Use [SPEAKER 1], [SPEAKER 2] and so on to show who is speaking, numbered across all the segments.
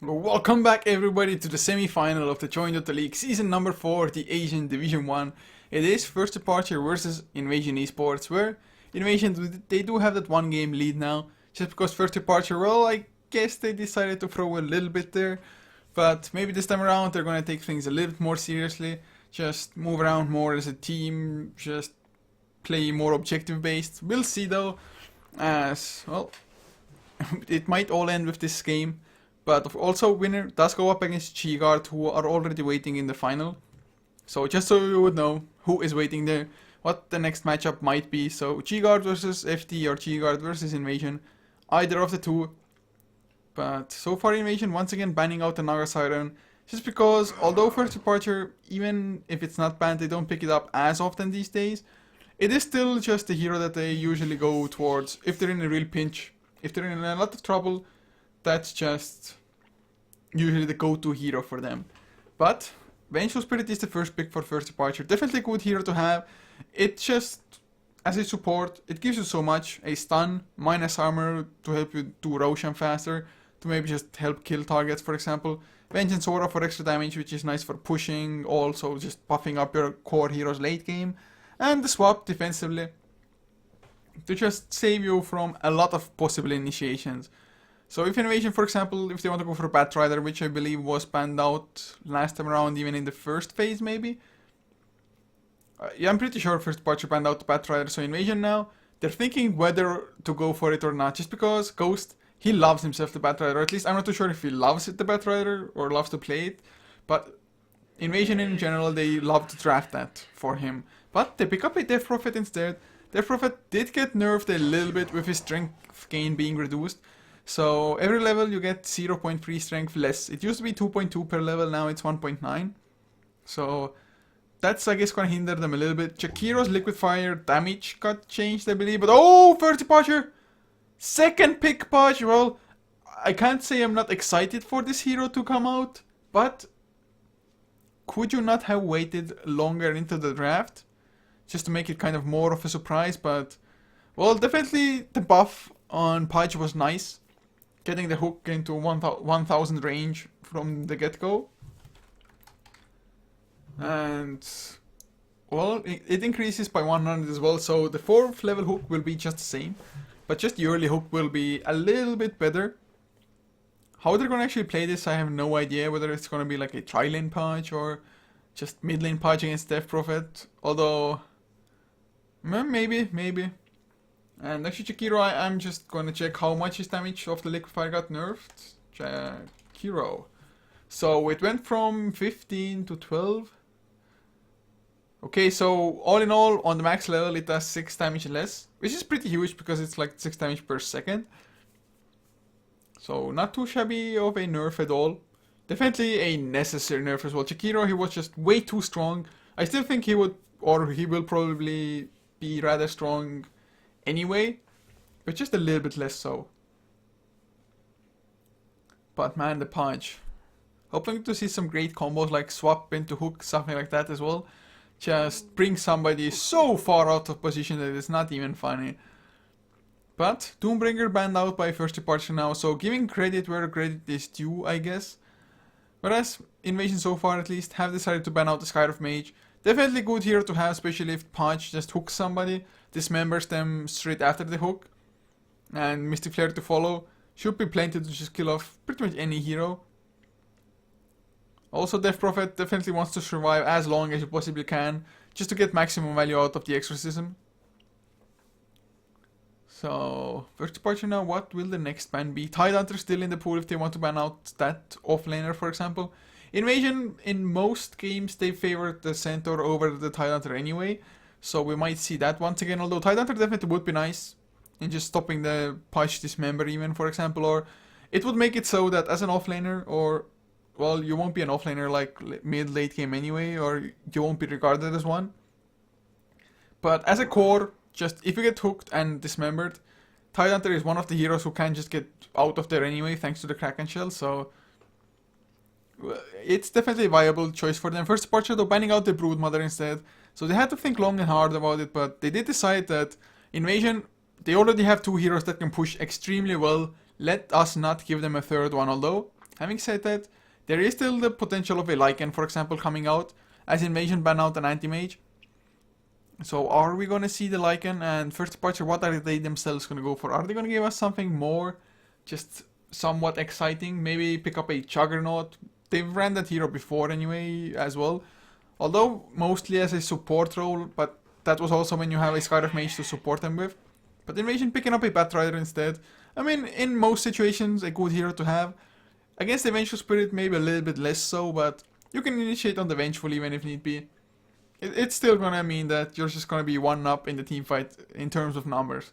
[SPEAKER 1] Welcome back everybody to the semi-final of the Join Dota League season number 4, the Asian Division 1. It is First Departure versus Invasion Esports, where Invasion, they do have that one game lead now, just because First Departure, well, I guess they decided to throw a little bit there, but maybe this time around they're gonna take things a little bit more seriously, just move around more as a team, just play more objective based. We'll see though, as, well, it might all end with this game. But also, winner does go up against G-Guard, who are already waiting in the final. So just so you would know who is waiting there, what the next matchup might be. So G-Guard versus FD or G-Guard versus Invasion, either of the two. But so far Invasion once again banning out the Naga Siren, just because although First Departure, even if it's not banned, they don't pick it up as often these days. It is still just the hero that they usually go towards if they're in a real pinch. If they're in a lot of trouble, that's just usually the go-to hero for them. But Vengeful Spirit is the first pick for First Departure. Definitely a good hero to have. It just, as a support, it gives you so much. A stun, minus armor to help you do Roshan faster, to maybe just help kill targets, for example. Vengeance Aura for extra damage, which is nice for pushing, also just buffing up your core heroes late game. And the swap defensively, to just save you from a lot of possible initiations. So if Invasion, for example, if they want to go for Batrider, which I believe was banned out last time around, even in the first phase maybe. Yeah, I'm pretty sure First Departure banned out the Batrider, so Invasion now, they're thinking whether to go for it or not, just because Ghost, he loves himself the Batrider, or at least I'm not too sure if he loves it, the Batrider, or loves to play it, but Invasion in general, they love to draft that for him. But they pick up a Death Prophet instead. Death Prophet did get nerfed a little bit with his strength gain being reduced. So every level you get 0.3 strength less. It used to be 2.2 per level, now it's 1.9. So that's, I guess, gonna hinder them a little bit. Shakiro's Liquid Fire damage got changed, I believe. But oh, First Departure! Second pick Pudge! Well, I can't say I'm not excited for this hero to come out, but could you not have waited longer into the draft? Just to make it kind of more of a surprise, but well, definitely the buff on Pudge was nice. Getting the hook into 1000 range from the get-go. And well, it increases by 100 as well, so the 4th level hook will be just the same. But just the early hook will be a little bit better. How they're gonna actually play this, I have no idea, whether it's gonna be like a tri-lane Pudge or just mid-lane Pudge against Death Prophet. Although, maybe. And actually Shakiro, I'm just gonna check how much his damage of the Liquid Fire got nerfed. Shakiro. So it went from 15 to 12. Okay, so all in all, on the max level it does 6 damage less. Which is pretty huge because it's like 6 damage per second. So not too shabby of a nerf at all. Definitely a necessary nerf as well. Shakiro, he was just way too strong. I still think he would, or he will probably be rather strong anyway, but just a little bit less so. But man, the Pudge. Hoping to see some great combos like swap into hook, something like that as well. Just bring somebody so far out of position that it's not even funny. But Doombringer banned out by First Departure now, so giving credit where credit is due, I guess. Whereas Invasion so far at least have decided to ban out the Skyriff Mage. Definitely good hero to have, especially if Pudge just hooks somebody, dismembers them straight after the hook, and Mystic Flare to follow. Should be plenty to just kill off pretty much any hero. Also, Death Prophet definitely wants to survive as long as you possibly can, just to get maximum value out of the Exorcism. So, First Departure now, what will the next ban be? Tidehunter still in the pool if they want to ban out that offlaner, for example. Invasion, in most games, they favored the Centaur over the Tidehunter anyway. So we might see that once again, although Tidehunter definitely would be nice. In just stopping the Pudge Dismember even, for example. Or it would make it so that as an offlaner, or well, you won't be an offlaner like mid-late game anyway, or you won't be regarded as one. But as a core, just if you get hooked and dismembered, Tidehunter is one of the heroes who can just get out of there anyway, thanks to the Kraken Shell, so it's definitely a viable choice for them. First Departure though banning out the Broodmother instead, so they had to think long and hard about it, but they did decide that Invasion, they already have 2 heroes that can push extremely well, let us not give them a third one, although Having said that, there is still the potential of a Lycan, for example, coming out, as Invasion ban out an anti-mage. So are we gonna see the Lycan, and first departure, what are they themselves gonna go for? Are they gonna give us something more, just somewhat exciting? Maybe pick up a Juggernaut. They've ran that hero before anyway, as well. Although mostly as a support role, but that was also when you have a Skydive Mage to support them with. But Invasion picking up a Batrider instead. I mean, in most situations, a good hero to have. Against the Vengeful Spirit, maybe a little bit less so, but you can initiate on the Vengeful even if need be. It's still gonna mean that you're just gonna be one up in the team fight in terms of numbers.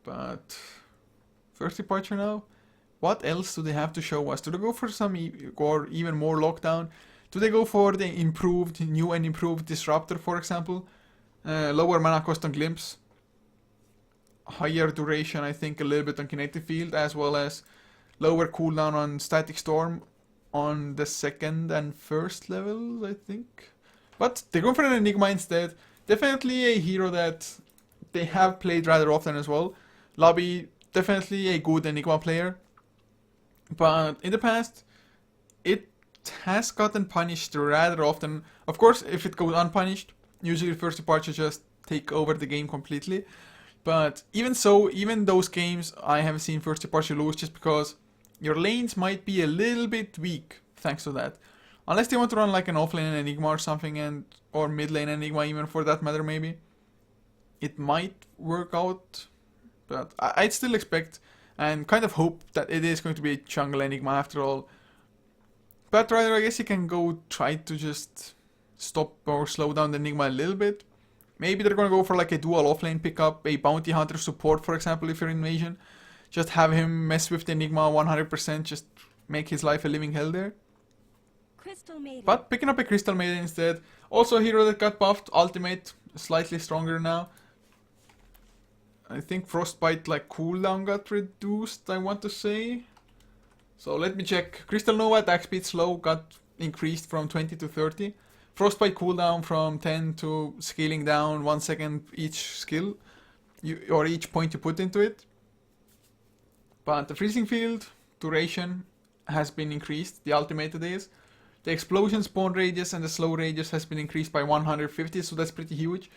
[SPEAKER 1] But first departure now. What else do they have to show us? Do they go for some or even more lockdown? Do they go for the new and improved Disruptor, for example? Lower mana cost on Glimpse. Higher duration, I think, a little bit on Kinetic Field, as well as lower cooldown on Static Storm on the second and first level, I think. But they're going for an Enigma instead. Definitely a hero that they have played rather often as well. Lobby, definitely a good Enigma player. But in the past, it has gotten punished rather often. Of course, if it goes unpunished, usually first departure just take over the game completely. But even so, even those games, I have seen first departure lose just because your lanes might be a little bit weak thanks to that. Unless they want to run like an offlane Enigma or something, or mid lane Enigma even for that matter maybe. It might work out, but I'd still expect and kind of hope that it is going to be a jungle Enigma after all. But rather, I guess you can go try to just stop or slow down the Enigma a little bit. Maybe they're gonna go for like a dual offlane pickup, a Bounty Hunter support, for example, if you're Invasion. Just have him mess with the Enigma 100%, just make his life a living hell there. But picking up a Crystal Maiden instead. Also a hero that got buffed, ultimate, slightly stronger now. I think Frostbite like cooldown got reduced, I want to say. So let me check. Crystal Nova attack speed slow got increased from 20 to 30. Frostbite cooldown from 10 to scaling down 1 second each skill, or each point you put into it. But the Freezing Field duration has been increased, the ultimate it is. The explosion spawn radius and the slow radius has been increased by 150, so that's pretty huge.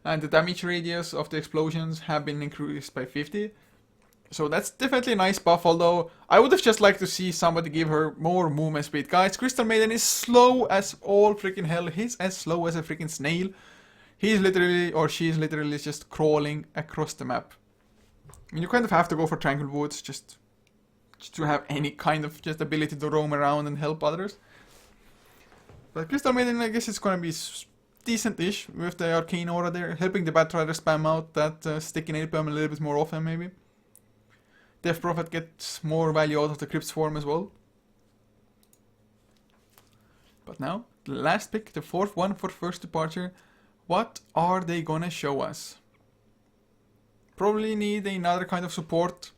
[SPEAKER 1] And the damage radius of the explosions have been increased by 50. So that's definitely a nice buff, although I would have just liked to see somebody give her more movement speed. Guys, Crystal Maiden is slow as all freaking hell. He's as slow as a freaking snail. He's literally, or she's literally just crawling across the map. I mean, you kind of have to go for Tranquil Woods just to have any kind of just ability to roam around and help others. But Crystal Maiden, I guess it's gonna be decent-ish with the Arcane Aura there, helping the Batrider spam out that sticky napalm a little bit more often maybe. Death Prophet gets more value out of the Crypt Swarm as well. But now, the last pick, the fourth one for first departure. What are they gonna show us? Probably need another kind of support.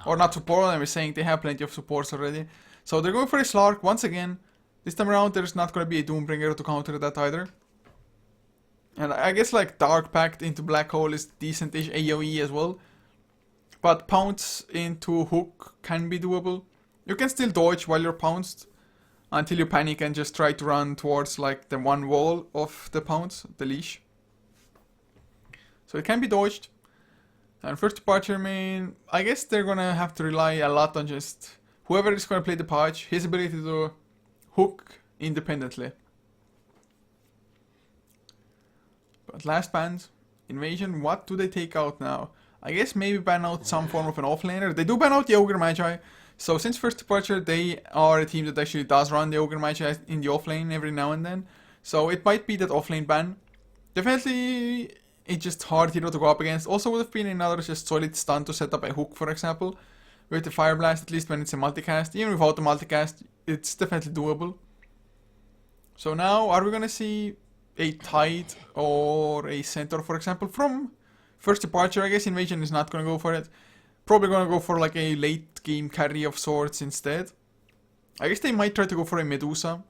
[SPEAKER 1] Or not support, I was saying they have plenty of supports already. So they're going for a Slark once again. This time around there's not gonna be a Doombringer to counter that either. And I guess like Dark Pact into Black Hole is decent-ish AoE as well. But pounce into Hook can be doable. You can still dodge while you're pounced until you panic and just try to run towards like the one wall of the pounce, the leash. So it can be dodged. And first departure, I mean, I guess they're gonna have to rely a lot on just whoever is gonna play the patch, his ability to hook independently. But last bans, Invasion, what do they take out now? I guess maybe ban out some form of an offlaner. They do ban out the Ogre Magi. So since first departure, they are a team that actually does run the Ogre Magi in the offlane every now and then. So it might be that offlane ban. Definitely, it's just hard hero to go up against. Also would have been another just solid stun to set up a hook, for example. With the Fire Blast, at least when it's a multicast. Even without the multicast, it's definitely doable. So now, are we gonna see a Tide or a Centaur, for example, from first departure? I guess Invasion is not gonna go for it. Probably gonna go for like a late game carry of sorts instead. I guess they might try to go for a Medusa.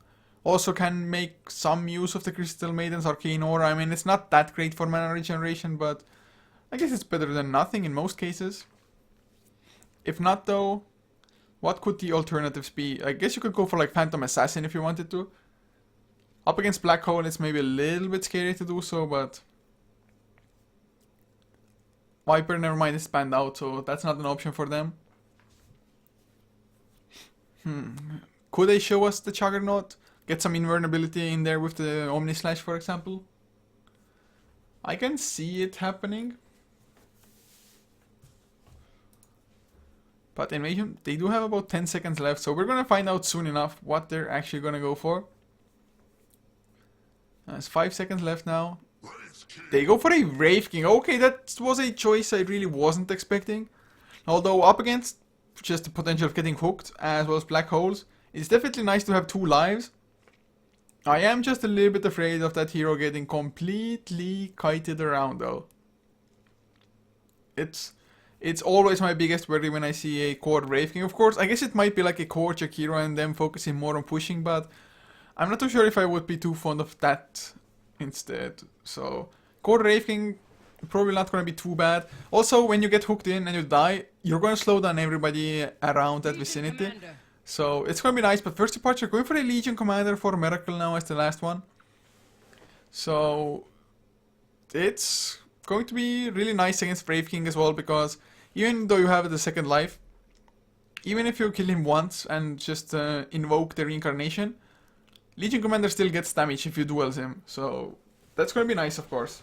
[SPEAKER 1] Also can make some use of the Crystal Maiden's Arcane Aura. I mean, it's not that great for mana regeneration, but I guess it's better than nothing in most cases. If not though, What could the alternatives be? I guess you could go for like Phantom Assassin if you wanted to. Up against Black Hole, it's maybe a little bit scary to do so, but Viper, never mind, is spanned out, so that's not an option for them. Could they show us the Juggernaut? Get some invulnerability in there with the Omni Slash, for example? I can see it happening. But Invasion, they do have about 10 seconds left, so we're gonna find out soon enough what they're actually gonna go for. There's 5 seconds left now. They go for a Wraith King. Okay, that was a choice I really wasn't expecting. Although up against just the potential of getting hooked, as well as Black Holes, it's definitely nice to have 2 lives. I am just a little bit afraid of that hero getting completely kited around though. It's always my biggest worry when I see a core Wraith King. Of course, I guess it might be like a core Jakiro and them focusing more on pushing, but I'm not too sure if I would be too fond of that instead. So, core Wraith King, probably not going to be too bad. Also, when you get hooked in and you die, you're going to slow down everybody around that vicinity. So, it's going to be nice. But first departure, going for a Legion Commander for Miracle now as the last one. So, it's going to be really nice against Wraith King as well, because even though you have the second life, even if you kill him once and just invoke the reincarnation, Legion Commander still gets damage if you duels him. So, that's going to be nice, of course.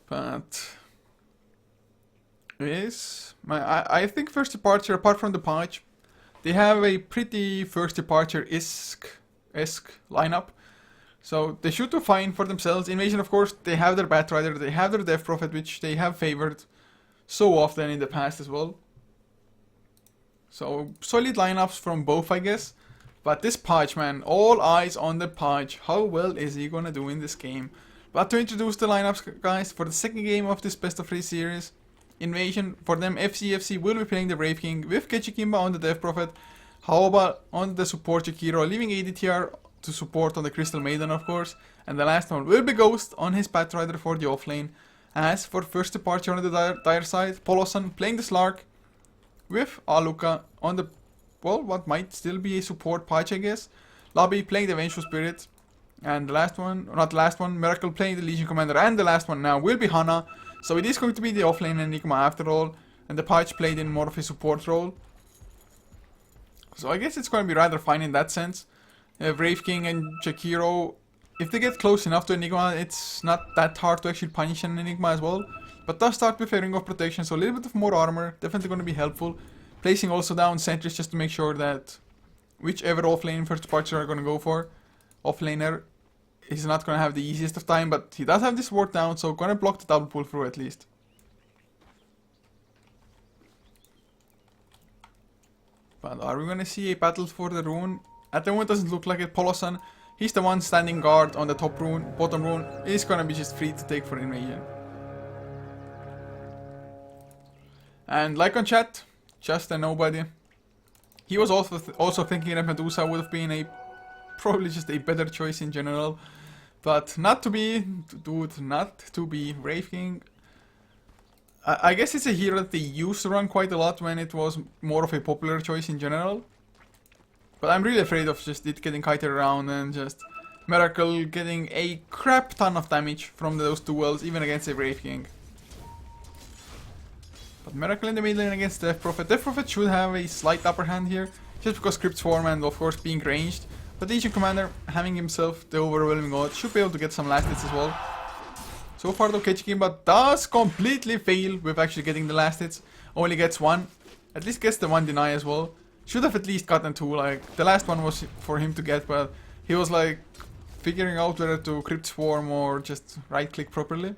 [SPEAKER 1] But I think first departure, apart from the patch, they have a pretty first departure-esque lineup. So they should do fine for themselves. Invasion, of course, they have their Batrider, they have their Death Prophet, which they have favored so often in the past as well. So solid lineups from both, I guess. But this patch, man, all eyes on the patch. How well is he gonna do in this game? But to introduce the lineups, guys, for the second game of this best of 3 series, Invasion, for them FC will be playing the Wraith King with Kechikimba on the Death Prophet, Haoba on the support Jakiro, leaving ADTR to support on the Crystal Maiden, of course, and the last one will be Ghost on his Batrider for the offlane. As for first departure on the dire side, Polosan playing the Slark with Aluka on the, well, what might still be a support patch, I guess. Lobby playing the Vengeful Spirit. And the last one, not the last one, Miracle playing the Legion Commander. And the last one now will be Hana. So it is going to be the offlane Enigma after all. And the patch played in more of a support role. So I guess it's going to be rather fine in that sense. Wraith King and Jakiro, if they get close enough to Enigma, it's not that hard to actually punish an Enigma as well. But does start with a Ring of Protection, so a little bit of more armor, definitely going to be helpful. Placing also down sentries just to make sure that whichever offlane first departure are going to go for, offlaner is not going to have the easiest of time, but he does have this ward down, so going to block the double pull through at least. But are we going to see a battle for the rune? At the moment doesn't look like it. Polosan, he's the one standing guard on the top rune, bottom rune is going to be just free to take for Invasion. And like on chat, just a nobody. He was also thinking that Medusa would have been probably just a better choice in general. But not to be, dude, not to be. Wraith King, I guess it's a hero that they used to run quite a lot when it was more of a popular choice in general. But I'm really afraid of just it getting kited around and just Miracle getting a crap ton of damage from those duels, even against a Wraith King. But Miracle in the mid lane against Death Prophet. Death Prophet should have a slight upper hand here, just because Crypt Swarm and of course being ranged. But Legion Commander, having himself the overwhelming odds, should be able to get some last hits as well. So far though, Kechikimba does completely fail with actually getting the last hits. Only gets one. At least gets the one deny as well. Should have at least gotten two, like, the last one was for him to get, but he was like figuring out whether to Crypt Swarm or just right click properly.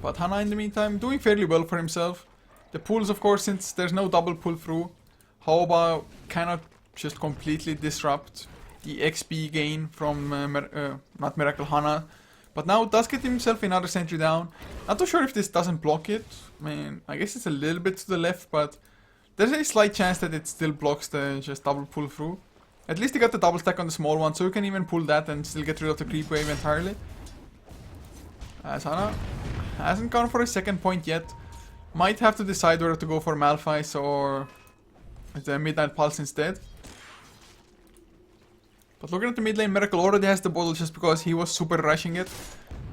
[SPEAKER 1] But Hana in the meantime doing fairly well for himself. The pulls, of course, since there's no double pull through, Haoba cannot just completely disrupt the XP gain from not Miracle Hana. But now does get himself another sentry down. Not too sure if this doesn't block it. I mean, I guess it's a little bit to the left, but there's a slight chance that it still blocks the just double pull through. At least he got the double stack on the small one, so you can even pull that and still get rid of the creep wave entirely. As Hana hasn't gone for a second point yet. Might have to decide whether to go for Malphite or the Midnight Pulse instead. But looking at the mid lane, Miracle already has the bottle just because he was super rushing it.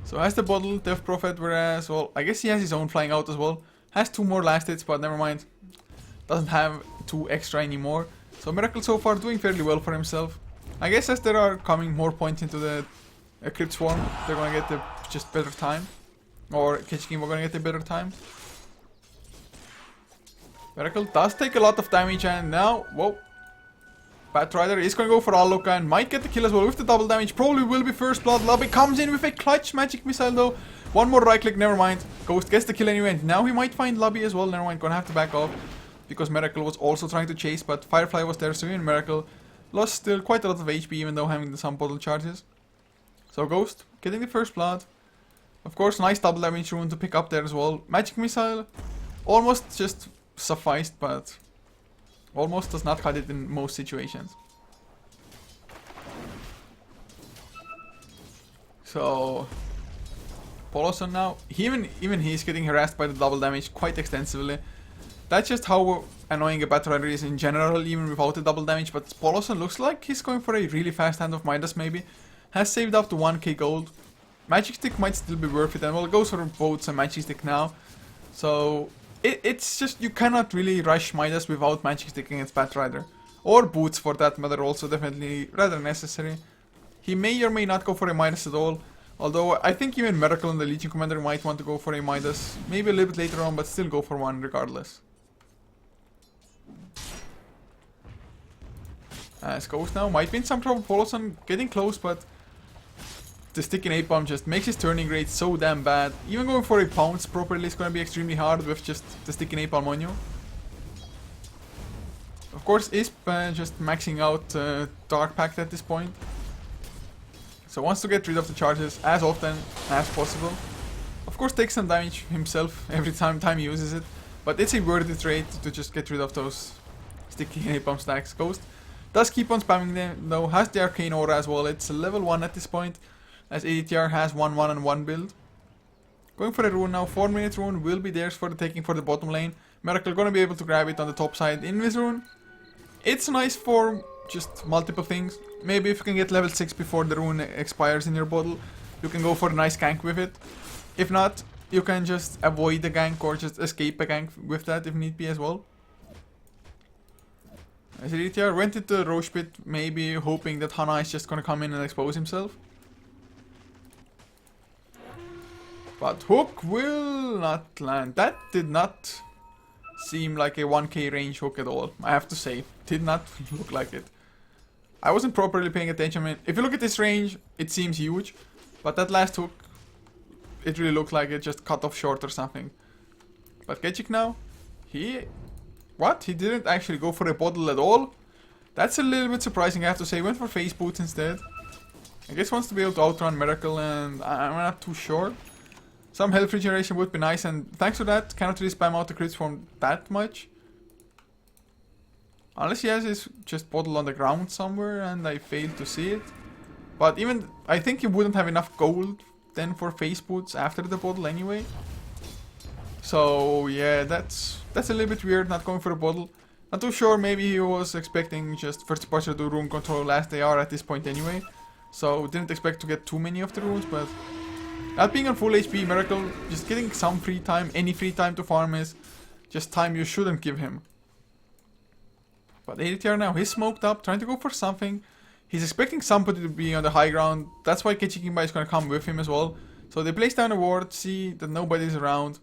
[SPEAKER 1] So has the bottle, Death Prophet, whereas, well, I guess he has his own flying out as well. Has 2 more last hits, but never mind. Doesn't have 2 extra anymore. So Miracle so far doing fairly well for himself. I guess as there are coming more points into the Crypt Swarm, they're gonna get the just better time. Or Ketchking we're gonna get a better time. Miracle does take a lot of damage and now, whoa. Batrider is going to go for Alloka and might get the kill as well with the double damage. Probably will be first blood. Lobby comes in with a clutch magic missile though. One more right click, never mind. Ghost gets the kill anyway and now he might find Lobby as well. Never mind, gonna have to back off. Because Miracle was also trying to chase, but Firefly was there soon. Miracle lost still quite a lot of HP even though having some bottle charges. So Ghost getting the first blood. Of course, nice double damage rune to pick up there as well. Magic missile almost just sufficed, but almost does not cut it in most situations. So Poloson now, even he's getting harassed by the double damage quite extensively. That's just how annoying a Battle Rider is in general, even without the double damage. But Poloson looks like he's going for a really fast Hand of Midas maybe. Has saved up to 1k gold. Magic Stick might still be worth it, and well, goes for both and Magic Stick now. So it's just, you cannot really rush Midas without Magic Stick against Batrider. Or Boots for that matter, also definitely rather necessary. He may or may not go for a Midas at all. Although I think even Miracle and the Legion Commander might want to go for a Midas. Maybe a little bit later on, but still go for one regardless. As Ghost now might be in some trouble. Poloson getting close, but the stick in 8 bomb just makes his turning rate so damn bad. Even going for a pounce properly is going to be extremely hard with just the stick in 8 bomb on you. Of course, Isp just maxing out Dark Pact at this point. So wants to get rid of the charges as often as possible. Of course, takes some damage himself every time he uses it. But it's a worth it trade to just get rid of those sticky 8 bomb stacks. Ghost does keep on spamming them though. Has the Arcane Aura as well. It's level 1 at this point. As ADTR has 1-1 and 1 build. Going for a rune now. 4-minute rune will be theirs for the taking for the bottom lane. Miracle gonna be able to grab it on the top side. Invis rune. It's nice for just multiple things. Maybe if you can get level 6 before the rune expires in your bottle, you can go for a nice gank with it. If not, you can just avoid the gank or just escape a gank with that if need be as well. As ADTR went into the Roche Pit, maybe hoping that Hana is just gonna come in and expose himself. But hook will not land. That did not seem like a 1k range hook at all, I have to say. Did not look like it. I wasn't properly paying attention. I mean, if you look at this range, it seems huge. But that last hook, it really looked like it just cut off short or something. But Ketchik now, what? He didn't actually go for a bottle at all? That's a little bit surprising, I have to say. Went for face boots instead. I guess wants to be able to outrun Miracle, and I'm not too sure. Some health regeneration would be nice, and thanks to that, cannot really spam out the crits from that much. Unless he has his just bottle on the ground somewhere, and I failed to see it. But even, I think he wouldn't have enough gold then for face boots after the bottle anyway. So yeah, that's a little bit weird, not going for a bottle. Not too sure, maybe he was expecting just first party to do room control as they are at this point anyway. So didn't expect to get too many of the runes, but not being on full HP, Miracle just getting some free time. Any free time to farm is just time you shouldn't give him. But ADTR now, he's smoked up, trying to go for something. He's expecting somebody to be on the high ground. That's why Ketchikimba is going to come with him as well. So they place down a ward, see that nobody's around.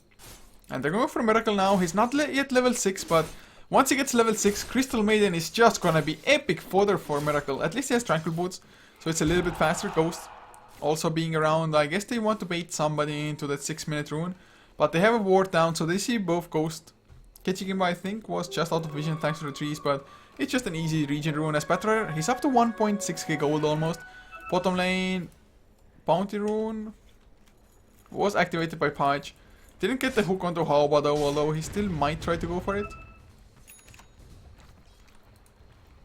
[SPEAKER 1] And they're going for a Miracle now. He's not yet level 6, but once he gets level 6, Crystal Maiden is just going to be epic fodder for Miracle. At least he has Tranquil Boots, so it's a little bit faster. Ghost also being around. I guess they want to bait somebody into that 6-minute rune. But they have a ward down, so they see both Ghost. Ketchikimba, I think, was just out of vision thanks to the trees, but it's just an easy regen rune. As Batrider, he's up to 1.6k gold almost. Bottom lane, Bounty rune was activated by Pudge. Didn't get the hook onto Haoba though, although he still might try to go for it.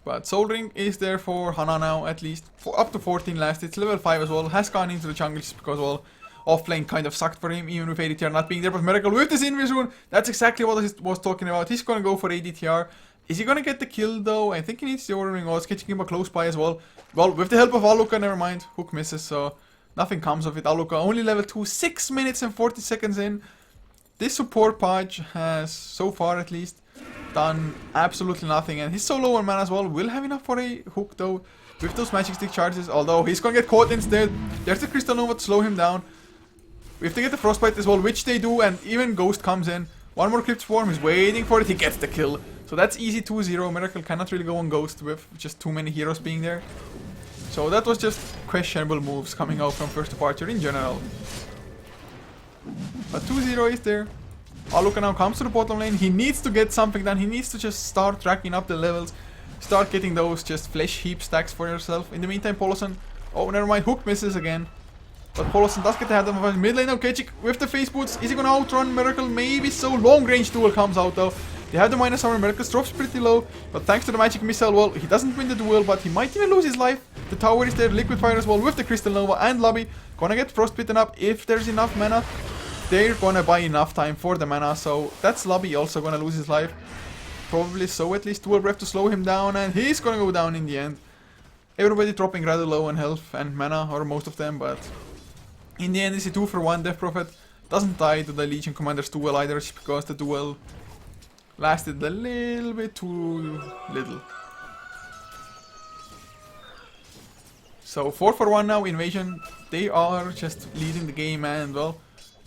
[SPEAKER 1] But Soul Ring is there for Hana now, at least. For up to 14 last. It's level 5 as well. Has gone into the jungle just because, well, Offlane kind of sucked for him, even with ADTR not being there. But Miracle with this Invision, that's exactly what I was talking about. He's gonna go for ADTR. Is he gonna get the kill though? I think he needs the ordering odds, catching him close by as well. Well, with the help of Aluka, never mind. Hook misses, so nothing comes of it. Aluka only level 2, 6 minutes and 40 seconds in. This support patch has, so far at least, done absolutely nothing. And he's so low on mana as well. Will have enough for a hook though, with those magic stick charges. Although he's gonna get caught instead. There's the Crystal Nova to slow him down. We have to get the Frostbite as well, which they do. And even Ghost comes in. One more Crypt Swarm, he's waiting for it. He gets the kill. So that's easy 2-0. Miracle cannot really go on Ghost with just too many heroes being there. So that was just questionable moves coming out from first departure in general. But 2-0 is there. Aluka now comes to the bottom lane. He needs to get something done. He needs to just start racking up the levels. Start getting those just flesh heap stacks for yourself. In the meantime, Polosan... Oh, never mind. Hook misses again. But Polosan does get the head of him. Mid lane now, Kechik with the face boots. Is he gonna outrun Miracle? Maybe so. Long range duel comes out though. They have the minus armor. Miracle's drops pretty low. But thanks to the magic missile, well, he doesn't win the duel, but he might even lose his life. The tower is there. Liquid Fire as well with the Crystal Nova and Lobby. Gonna get frostbitten up if there's enough mana. They're gonna buy enough time for the mana, so that's Lobby also gonna lose his life. Probably so, at least Dual Breath to slow him down, and he's gonna go down in the end. Everybody dropping rather low on health and mana, or most of them, but in the end it's a 2-for-1 Death Prophet. Doesn't die to the Legion Commander's duel either, because the duel lasted a little bit too little. So 4-for-1 now, Invasion. They are just leading the game, and well,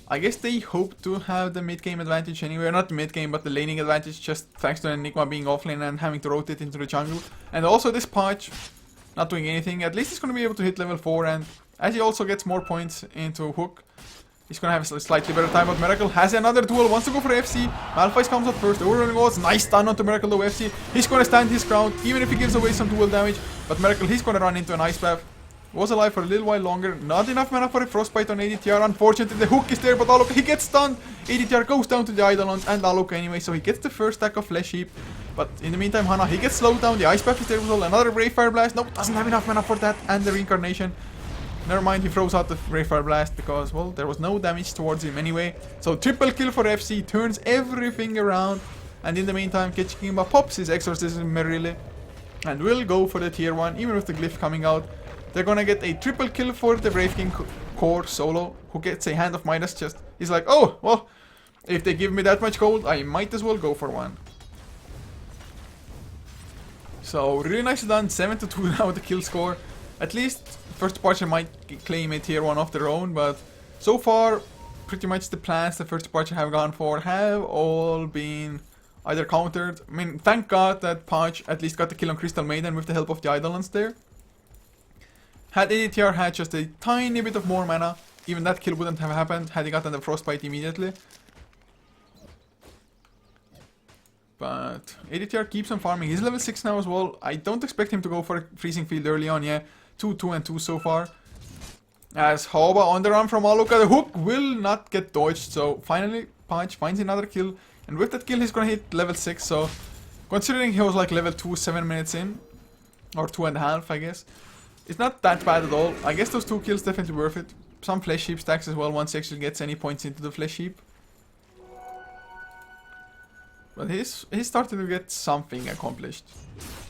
[SPEAKER 1] I guess they hope to have the mid-game advantage anyway. Not the mid-game, but the laning advantage, just thanks to Enigma being offlane and having to rotate into the jungle. And also this patch, not doing anything. At least he's going to be able to hit level 4, and as he also gets more points into Hook, he's going to have a slightly better time. But Miracle has another duel, wants to go for FC. Malphite comes up first, overrunning odds. Nice stun onto Miracle though, FC. He's going to stand his ground, even if he gives away some duel damage. But Miracle, he's going to run into an Ice Path. Was alive for a little while longer. Not enough mana for a Frostbite on ADTR. Unfortunately, the hook is there, but Aluka, he gets stunned. ADTR goes down to the Eidolons and Aluka anyway, so he gets the first stack of Flesh Heap. But in the meantime, Hana, he gets slowed down. The Ice Path is there as well. Another Brave Fire Blast. Nope, doesn't have enough mana for that. And the Reincarnation. Never mind, he throws out the Brave Fire Blast because, well, there was no damage towards him anyway. So triple kill for FC. Turns everything around. And in the meantime, Ketchikimba pops his Exorcism merrily. And will go for the tier 1, even with the Glyph coming out. They're gonna get a triple kill for the Brave King core solo, who gets a Hand of Midas. Just, he's like, oh, well, if they give me that much gold, I might as well go for one. So, really nicely done, 7-2 now the kill score. At least, first departure might claim a tier 1 of their own, but so far, pretty much the plans the first departure have gone for have all been either countered. I mean, thank God that Patch at least got the kill on Crystal Maiden with the help of the Eidolons there. Had ADTR had just a tiny bit of more mana, even that kill wouldn't have happened had he gotten the Frostbite immediately. But ADTR keeps on farming. He's level 6 now as well. I don't expect him to go for a Freezing Field early on, yeah. 2-2-2 so far. As Haoba on the run from Aluka, the hook will not get dodged. So finally, Punch finds another kill. And with that kill, he's gonna hit level 6. So considering he was like level 2 7 minutes in, or 2.5, I guess. It's not that bad at all. I guess those 2 kills definitely worth it. Some Flesh Heap stacks as well once he actually gets any points into the Flesh Heap. But he's starting to get something accomplished.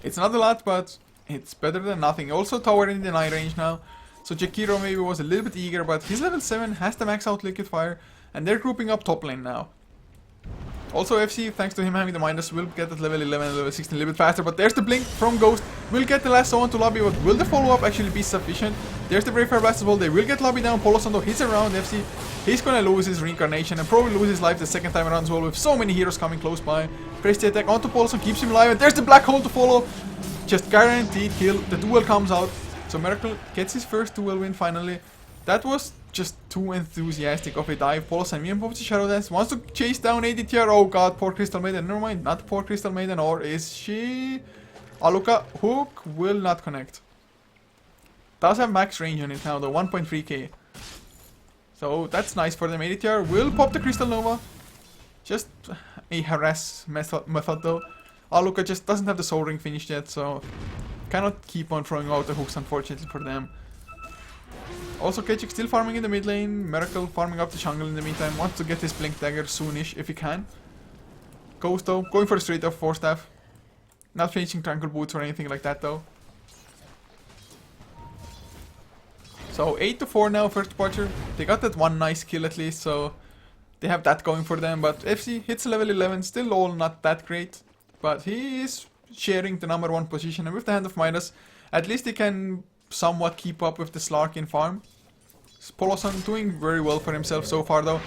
[SPEAKER 1] It's not a lot, but it's better than nothing. Also tower in the 9 range now. So Jakiro maybe was a little bit eager, but he's level 7, has the max out Liquid Fire, and they're grouping up top lane now. Also FC, thanks to him having the Midas, will get at level 11 and level 16 a little bit faster. But there's the blink from Ghost. Will get the last on to Lobby, but will the follow-up actually be sufficient? There's the Brave Fire Blast as well. They will get Lobby down. Polosan though hits around FC. He's gonna lose his Reincarnation and probably lose his life the second time around as well, with so many heroes coming close by. Press the attack onto Polosan, keeps him alive, and there's the Black Hole to follow. Just guaranteed kill. The duel comes out. So Miracle gets his first duel win finally. That was just too enthusiastic of a dive. Polosan even pops the Shadow Dance, wants to chase down ADTR. Oh god, poor Crystal Maiden. Never mind, not poor Crystal Maiden, or is she? Aluka, hook will not connect. Does have max range on it now though, 1.3k. So that's nice for them. ADTR will pop the Crystal Nova. Just a harass method though. Aluka just doesn't have the Soul Ring finished yet, so cannot keep on throwing out the hooks unfortunately for them. Also, Ketchik still farming in the mid lane. Miracle farming up the jungle in the meantime. Wants to get his Blink Dagger soonish if he can. Goes though. Going for a straight up 4-staff. Not changing Tranquil Boots or anything like that though. So 8-4 now, first departure. They got that one nice kill at least, so they have that going for them. But FC hits level 11, still all not that great. But he is sharing the number 1 position, and with the Hand of Midas, at least he can somewhat keep up with the Slark in farm. Polosan doing very well for himself so far though.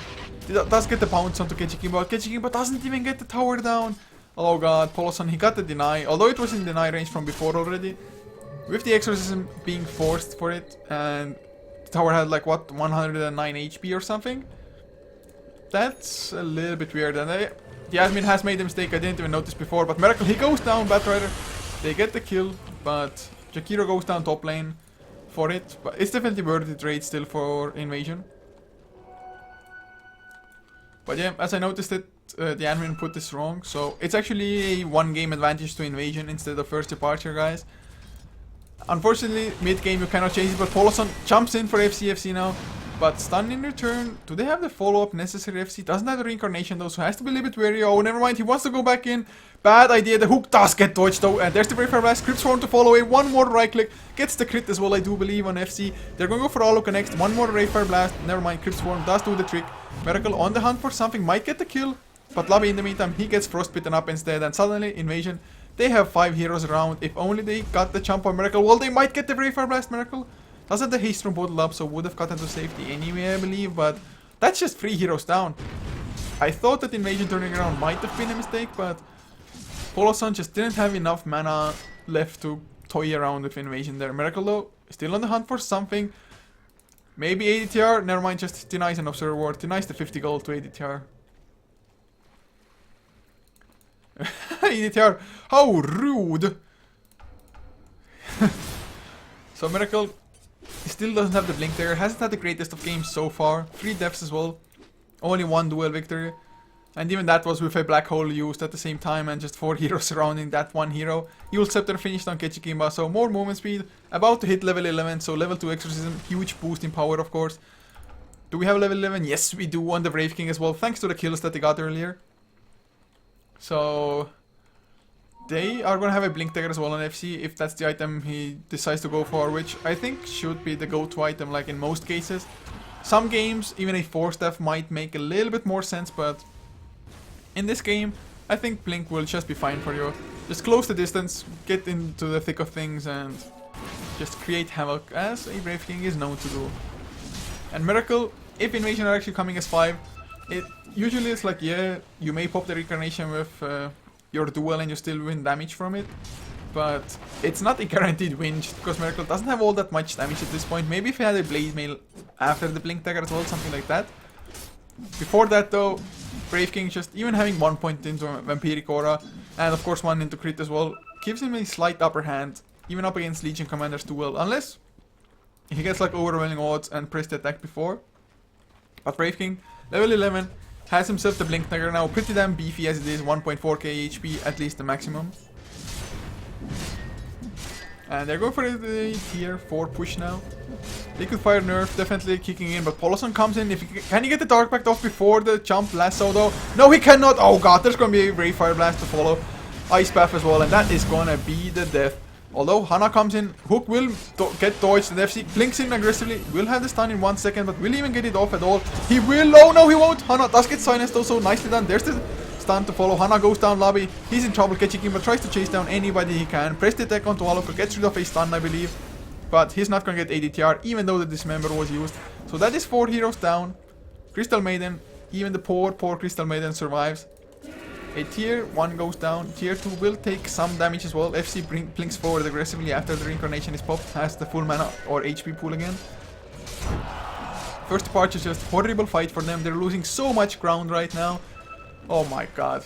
[SPEAKER 1] He does get the bounce onto Ketchikimba. Ketchikimba doesn't even get the tower down. Oh god, Polosan, he got the deny, although it was in deny range from before already. With the exorcism being forced for it, and the tower had like what, 109 HP or something? That's a little bit weird, and the admin has made a mistake, I didn't even notice before, but Miracle, he goes down, Batrider. They get the kill, but Jakiro goes down top lane for it, but it's definitely worth the trade still for Invasion. But yeah, as I noticed it, the admin put this wrong, so it's actually a 1 game advantage to Invasion instead of first departure, guys. Unfortunately, mid game you cannot change it, but Polosan jumps in for FCFC now. But stun in return. Do they have the follow-up necessary? FC doesn't have the reincarnation though, so has to be a little bit wary. Oh, never mind, he wants to go back in. Bad idea, the hook does get dodged though, and there's the Brave Fire Blast. Crit Swarm to follow away, one more right click, gets the crit as well, I do believe, on FC. They're going to go for Alloka next, one more Brave Fire Blast, never mind, Crit Swarm does do the trick. Miracle on the hunt for something, might get the kill, but Lobby in the meantime, he gets frostbitten up instead, and suddenly Invasion, they have 5 heroes around. If only they got the jump on Miracle, well, they might get the Brave Fire Blast. Miracle doesn't the haste from bottle up, so would have gotten to safety anyway, I believe, but that's just 3 heroes down. I thought that Invasion turning around might have been a mistake, but Polosan just didn't have enough mana left to toy around with Invasion there. Miracle though, still on the hunt for something. Maybe ADTR, never mind, just denies an observer ward, denies the 50 gold to ADTR. ADTR, how rude! So Miracle still doesn't have the Blink Dagger, hasn't had the greatest of games so far. 3 deaths as well, only 1 duel victory. And even that was with a black hole used at the same time and just 4 heroes surrounding that 1 hero. Evil Scepter finished on Ketchikimba, so more movement speed, about to hit level 11, so level 2 exorcism, huge boost in power of course. Do we have level 11? Yes we do, on the Brave King as well, thanks to the kills that they got earlier. So they are gonna have a Blink Dagger as well on FC if that's the item he decides to go for, which I think should be the go-to item like in most cases. Some games, even a 4-staff might make a little bit more sense, but in this game, I think Blink will just be fine for you. Just close the distance, get into the thick of things, and just create havoc, as a Brave King is known to do. And Miracle, if Invasion are actually coming as 5, it usually is like, yeah, you may pop the Reincarnation with your duel and you still win damage from it. But it's not a guaranteed win, just because Miracle doesn't have all that much damage at this point. Maybe if he had a Blade Mail after the Blink Dagger as well, something like that. Before that though, Brave King just even having 1 point into Vampiric Aura, and of course 1 into crit as well, gives him a slight upper hand, even up against Legion Commander's duel, unless he gets like overwhelming odds and pressed the attack before. But Brave King, level 11, has himself the Blink Dagger now, pretty damn beefy as it is, 1.4k HP, at least the maximum. And they're going for the tier 4 push now. Liquid Fire nerf definitely kicking in, but Polosan comes in. Can he get the Dark Pact off before the jump lasso though? No, he cannot. Oh god, there's gonna be a Brave Fire Blast to follow. Ice Path as well, and that is gonna be the death. Although Hana comes in, Hook will get dodged, and FC blinks in aggressively, will have the stun in 1 second, but will he even get it off at all? He will, oh no he won't! Hana does get silenced though, so nicely done. There's the stun to follow. Hana goes down lobby, he's in trouble. Ketchikimba tries to chase down anybody he can, press the attack onto Alloka, gets rid of a stun I believe, but he's not gonna get ADTR even though the Dismember was used. So that is 4 heroes down. Crystal Maiden, even the poor Crystal Maiden survives. A tier 1 goes down, tier 2 will take some damage as well. FC blinks forward aggressively after the reincarnation is popped, has the full mana or HP pool again. First part is just horrible fight for them, they're losing so much ground right now. Oh my god.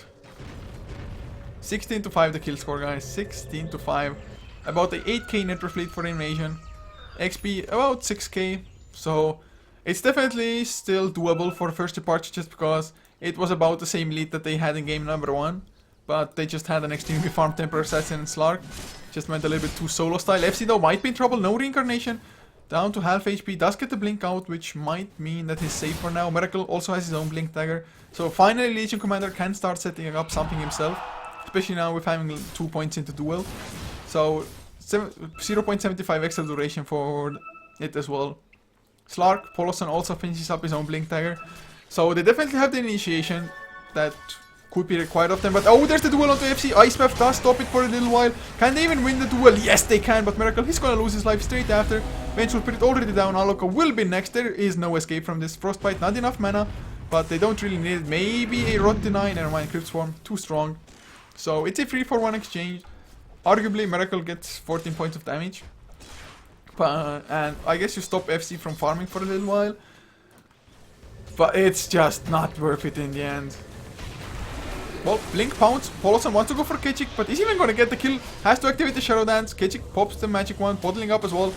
[SPEAKER 1] 16 to 5 the kill score guys, 16 to 5. About the 8k net fleet for Invasion. XP about 6k, so it's definitely still doable for first departure just because it was about the same lead that they had in game number 1, but they just had an extremely farm Temper Assassin and Slark. Just went a little bit too solo style. FC though might be in trouble, no reincarnation. Down to half HP, does get the blink out, which might mean that he's safe for now. Miracle also has his own blink dagger. So finally Legion Commander can start setting up something himself. Especially now with having 2 points into duel. So 0.75 extra duration for it as well. Slark, Poloson also finishes up his own blink dagger. So they definitely have the initiation that could be required of them. But oh, there's the duel onto FC. Ice Path does stop it for a little while. Can they even win the duel? Yes, they can. But Miracle, he's gonna lose his life straight after. Vengeful Spirit already down. Aloko will be next. There is no escape from this. Frostbite, not enough mana. But they don't really need it. Maybe a Rot Deny. Never mind, Crypt Swarm, too strong. So it's a 3-for-1 exchange. Arguably, Miracle gets 14 points of damage. And I guess you stop FC from farming for a little while. But it's just not worth it in the end. Well, Blink pounds. Poloson wants to go for Kechik, but is even going to get the kill. Has to activate the Shadow Dance. Kechik pops the magic one, bottling up as well.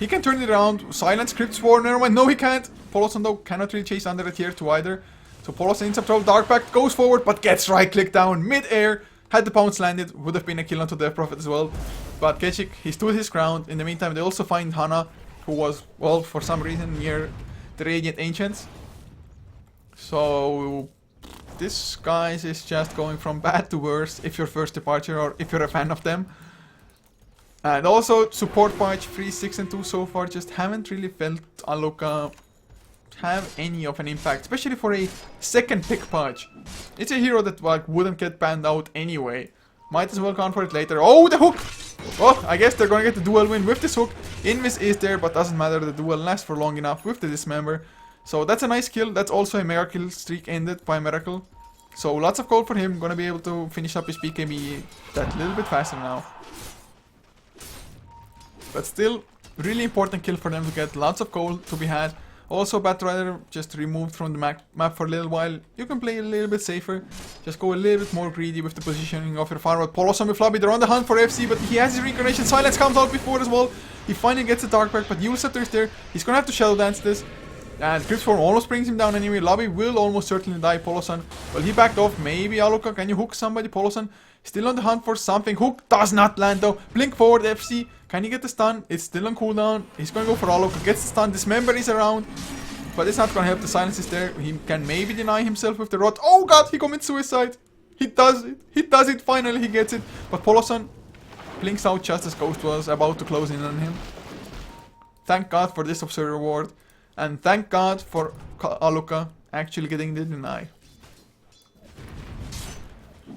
[SPEAKER 1] He can turn it around. Silence, Crypt Swarm. Never mind. No, he can't. Poloson, though, cannot really chase under a tier 2 either. So Poloson ends up trouble. Dark Pact goes forward, but gets right click down mid-air. Had the pounce landed, would have been a kill onto Death Prophet as well. But Kechik, he stood his ground. In the meantime, they also find Hana, who was, well, for some reason near the Radiant Ancients. So this, guys, is just going from bad to worse if you're first departure or if you're a fan of them. And also, support patch 3, 6, and 2 so far just haven't really felt Aloka have any of an impact, especially for a second pick patch. It's a hero that like wouldn't get banned out anyway. Might as well count for it later. Oh, the hook! Oh, I guess they're gonna get the duel win with this hook. Invis is there, but doesn't matter. The duel lasts for long enough with the Dismember. So that's a nice kill. That's also a mega kill streak ended by Miracle. So lots of gold for him. Gonna be able to finish up his BKB that little bit faster now. But still, really important kill for them to get. Lots of gold to be had. Also, Batrider just removed from the map for a little while. You can play a little bit safer. Just go a little bit more greedy with the positioning of your farm. But Poloson with Flubby, they're on the hunt for FC, but he has his reincarnation. Silence comes out before as well. He finally gets the Dark Pact, but Yule Scepter is there. He's gonna have to Shadow Dance this. And Crypt Swarm almost brings him down anyway. Lobby will almost certainly die. Poloson, well, he backed off. Maybe Aloka, can you hook somebody? Poloson still on the hunt for something. Hook does not land though. Blink forward, FC. Can he get the stun? It's still on cooldown. He's gonna go for Aloka. Gets the stun. Dismember is around. But it's not gonna help. The silence is there. He can maybe deny himself with the rot. Oh god, he commits suicide. He does it. He does it. Finally, he gets it. But Poloson blinks out just as Ghost was about to close in on him. Thank god for this absurd reward. And thank god for Aloka actually getting the deny.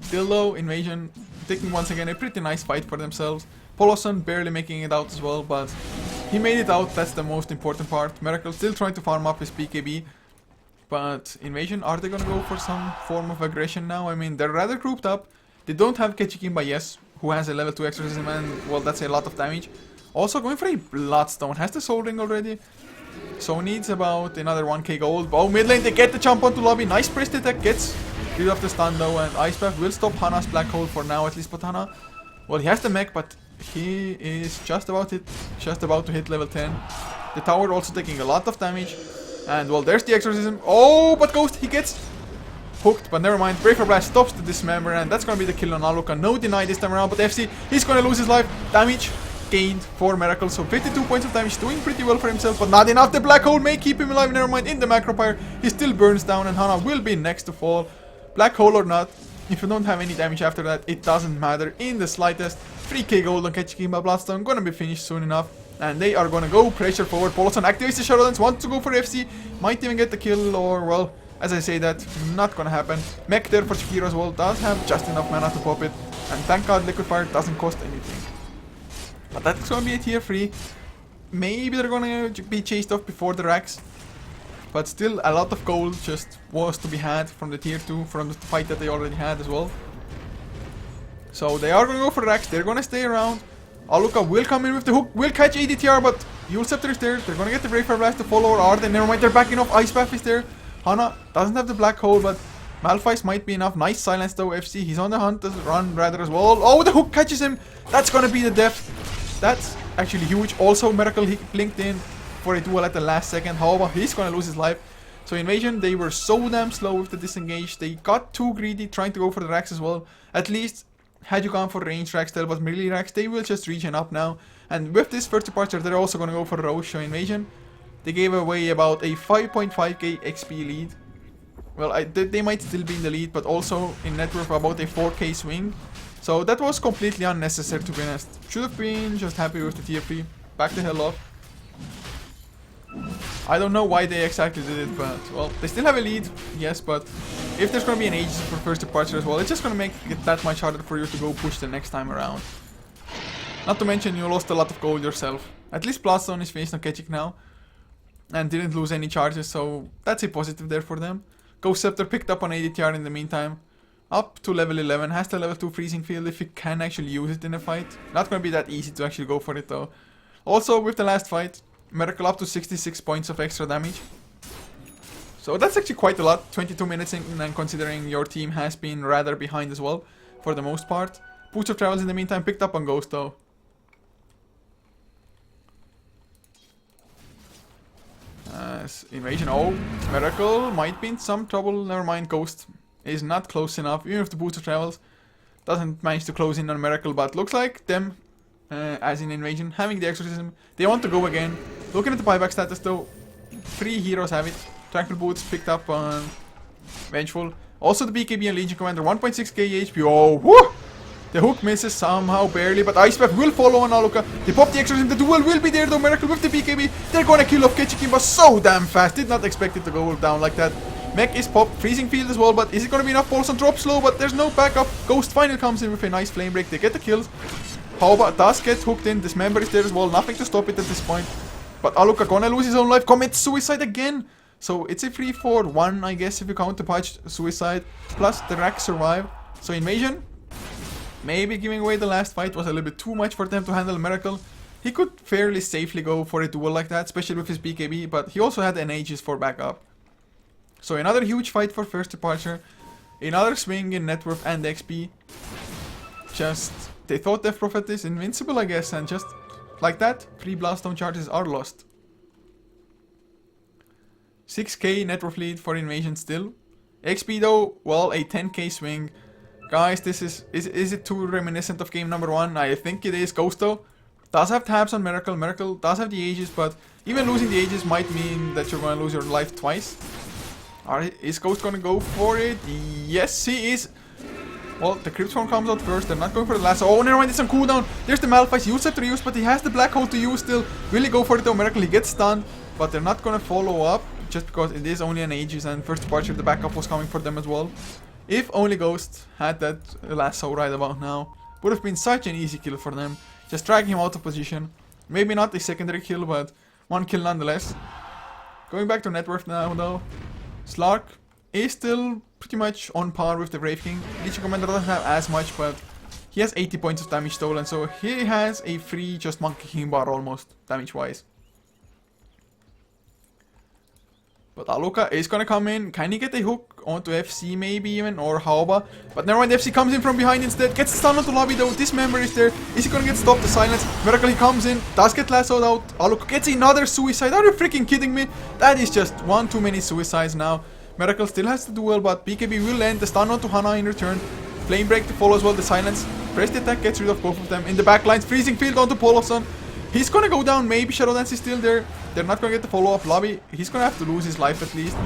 [SPEAKER 1] Dildo, Invasion, taking once again a pretty nice fight for themselves. Poloson barely making it out as well, but he made it out. That's the most important part. Miracle still trying to farm up his BKB. But Invasion, are they gonna go for some form of aggression now? I mean, they're rather grouped up. They don't have Kechikimba, yes, who has a level 2 exorcism, and well, that's a lot of damage. Also going for a Bloodstone. Has the Soul Ring already. So needs about another 1k gold. Oh, mid lane, they get the jump onto Lobby. Nice priest attack, gets rid of the stun though, and Ice Path will stop Hana's Black Hole for now, at least. But Hana, well, he has the mech, but he is just about to hit level 10. The tower also taking a lot of damage. And well, there's the exorcism. Oh, but Ghost, he gets hooked, but never mind. Braver Blast stops the Dismember, and that's gonna be the kill on Aloka. No deny this time around, but FC, he's gonna lose his life. Damage gained for Miracle, so 52 points of damage, doing pretty well for himself, but not enough. The Black Hole may keep him alive. Never mind. In the Macropyre, he still burns down, and Hana will be next to fall. Black Hole or not, if you don't have any damage after that, it doesn't matter in the slightest. 3k gold on Kechikimba Bloodstone, gonna be finished soon enough. And they are gonna go pressure forward. Poloson activates the Shadow Dance, wants to go for FC. Might even get the kill, or well, as I say that, not gonna happen. Mech there for Shakira as well, does have just enough mana to pop it. And thank god Liquid Fire doesn't cost anything. But that's gonna be a tier 3. Maybe they're gonna be chased off before the racks. But still, a lot of gold just was to be had from the tier 2, from the fight that they already had as well. So they are gonna go for racks, they're gonna stay around. Aloka will come in with the hook, will catch ADTR, but Yule Scepter is there. They're gonna get the Brave Fire Blast to follow, or are they? Never mind, they're backing off. Ice Path is there. Hana doesn't have the Black Hole, but Malphite might be enough. Nice silence though, FC. He's on the hunt, run rather as well. Oh, the hook catches him. That's gonna be the death. That's actually huge. Also, Miracle, he blinked in for a duel at the last second. However, he's gonna lose his life. So Invasion, they were so damn slow with the disengage. They got too greedy trying to go for the racks as well. At least had you gone for range racks, that was melee racks, they will just regen up now. And with this first departure, they're also going to go for Roche Invasion. They gave away about a 5.5k XP lead. Well, they might still be in the lead, but also in net worth about a 4k swing. So that was completely unnecessary, to be honest. Should have been just happy with the tier 3. Back the hell off. I don't know why they exactly did it, but, well, they still have a lead, yes, but if there's going to be an Aegis for first departure as well, it's just going to make it that much harder for you to go push the next time around. Not to mention, you lost a lot of gold yourself. At least Bloodstone is finished on Ketchik now, and didn't lose any charges, so that's a positive there for them. Ghost Scepter picked up on ADTR in the meantime. Up to level 11, has the level 2 freezing field if you can actually use it in a fight. Not going to be that easy to actually go for it though. Also, with the last fight, Miracle up to 66 points of extra damage. So that's actually quite a lot, 22 minutes in, and considering your team has been rather behind as well, for the most part. Boots of Travels in the meantime picked up on Ghost though. Invasion, oh, Miracle might be in some trouble, never mind, Ghost is not close enough, even if the Boots of Travels doesn't manage to close in on Miracle, but looks like them, as in Invasion, having the Exorcism, they want to go again. Looking at the buyback status though, 3 heroes have it. Tranquil Boots picked up on Vengeful. Also the BKB and Legion Commander, 1.6k HP, oh, whoo! The hook misses somehow, barely, but Ice Path will follow on Aluka. They pop the Exorcism, the duel will be there though, Miracle with the BKB. They're gonna kill off Ketchikin, so damn fast. Did not expect it to go down like that. Mech is popped, Freezing Field as well, but is it gonna be enough? Paulson drops slow, but there's no backup. Ghost finally comes in with a nice flame break. They get the kills. Hauba does get hooked in, Dismember is there as well, nothing to stop it at this point. But Aluka gonna lose his own life, commits suicide again. So it's a 3-4-1, I guess, if you count the patch suicide. Plus the rack survive. So Invasion, maybe giving away the last fight was a little bit too much for them to handle. Miracle, he could fairly safely go for a duel like that, especially with his BKB, but he also had an Aegis for backup. So another huge fight for first departure. Another swing in net worth and XP. Just, they thought Death Prophet is invincible, I guess, and just like that, 3 Blaststone charges are lost. 6k net worth lead for Invasion still. XP though, well, a 10k swing. Guys, this is it too reminiscent of game number 1? I think it is. Ghost though does have tabs on Miracle. Miracle does have the Aegis, but even losing the Aegis might mean that you're going to lose your life twice. Is Ghost going to go for it? Yes, he is. Well, the Crypt Form comes out first. They're not going for the last. Oh, never mind. It's on cooldown. There's the Malphite. Use it to use, but he has the Black Hole to use still. Will he go for it though? Miracle, he gets stunned, but they're not going to follow up just because it is only an Aegis, and first departure, the backup was coming for them as well. If only Ghost had that lasso right about now, would have been such an easy kill for them. Just dragging him out of position. Maybe not a secondary kill, but 1 kill nonetheless. Going back to net worth now though. Slark is still pretty much on par with the Brave King. Legion Commander doesn't have as much, but he has 80 points of damage stolen, so he has a free just Monkey King bar almost, damage wise. But Aluka is gonna come in. Can he get a hook onto FC maybe even, or Hauba? But never mind, FC comes in from behind instead. Gets stunned onto lobby though. Dismember is there. Is he gonna get stopped? The silence. Miracle, he comes in. Does get lassoed out. Aluka gets another suicide. Are you freaking kidding me? That is just one too many suicides now. Miracle still has the duel, but BKB will end. The stun onto Hana in return. Flame break to follow as well. The silence. Press the attack gets rid of both of them. In the back lines, freezing field onto Poloson. He's gonna go down. Maybe Shadow Dance is still there. They're not gonna get the follow-up lobby. He's gonna have to lose his life at least.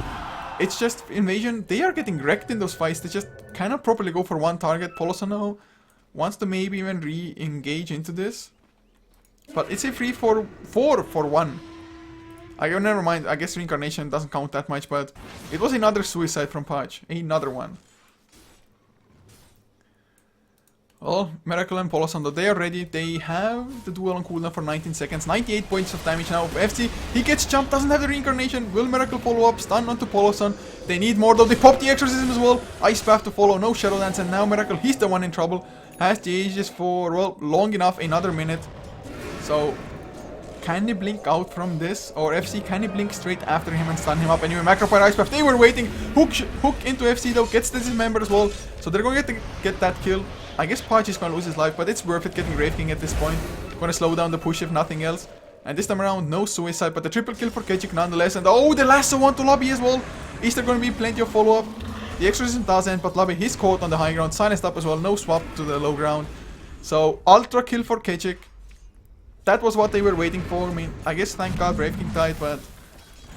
[SPEAKER 1] It's just Invasion. They are getting wrecked in those fights. They just cannot properly go for one target. Poloson now wants to maybe even re-engage into this. But it's a 3-4-1. Never mind. I guess Reincarnation doesn't count that much, but it was another suicide from Patch. Another one. Well, Miracle and Poloson, though, they are ready. They have the duel on cooldown for 19 seconds. 98 points of damage now. FC, he gets jumped, doesn't have the Reincarnation. Will Miracle follow up? Stun onto Poloson. They need more, though. They pop the Exorcism as well. Ice Path to follow. No Shadow Dance. And now Miracle, he's the one in trouble. Has the Aegis for, well, long enough. Another minute. So, can he blink out from this? Or FC, can he blink straight after him and stun him up? Anyway, Macropyre Ice Path, they were waiting. Hook into FC, though. Gets the Dismember as well. So they're going to get that kill. I guess Pach is gonna lose his life, but it's worth it getting Grave King at this point. Gonna slow down the push if nothing else. And this time around, no suicide, but the triple kill for Ketchik nonetheless. And oh, the lasso onto lobby as well. Is there gonna be plenty of follow-up? The exorcism doesn't, but Labi, he's caught on the high ground, silenced up as well, no swap to the low ground. So, ultra kill for Kechik. That was what they were waiting for. I mean, I guess thank God Brave King died, but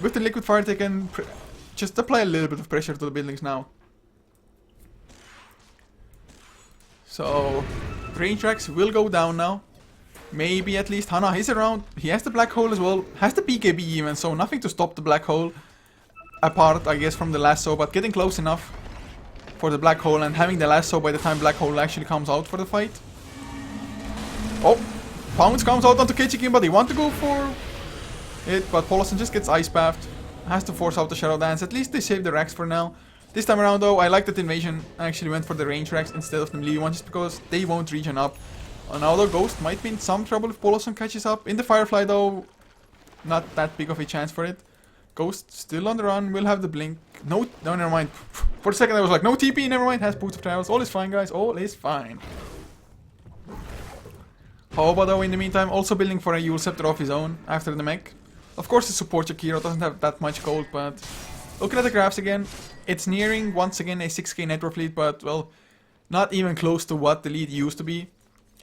[SPEAKER 1] with the liquid fire they can just apply a little bit of pressure to the buildings now. So, range tracks will go down now. Maybe at least Hana is around. He has the black hole as well. Has the BKB even, so nothing to stop the black hole. Apart, I guess, from the lasso, but getting close enough for the black hole and having the lasso by the time black hole actually comes out for the fight. Oh, Pounce comes out onto Kechikin, but he wants to go for it, but Poloson just gets ice bathed. Has to force out the Shadow Dance. At least they save the racks for now. This time around though, I like that Invasion actually went for the range racks instead of the melee ones, just because they won't regen up. Now the Ghost might be in some trouble if Poloson catches up. In the Firefly though, not that big of a chance for it. Ghost still on the run, will have the blink. No, never mind. For a second I was like, no TP, never mind, has Boots of Travels. All is fine guys, all is fine. However though, in the meantime, also building for a Yule Scepter of his own after the mech. Of course the support Jakiro doesn't have that much gold, but looking at the graphs again, it's nearing once again a 6k network lead, but well, not even close to what the lead used to be.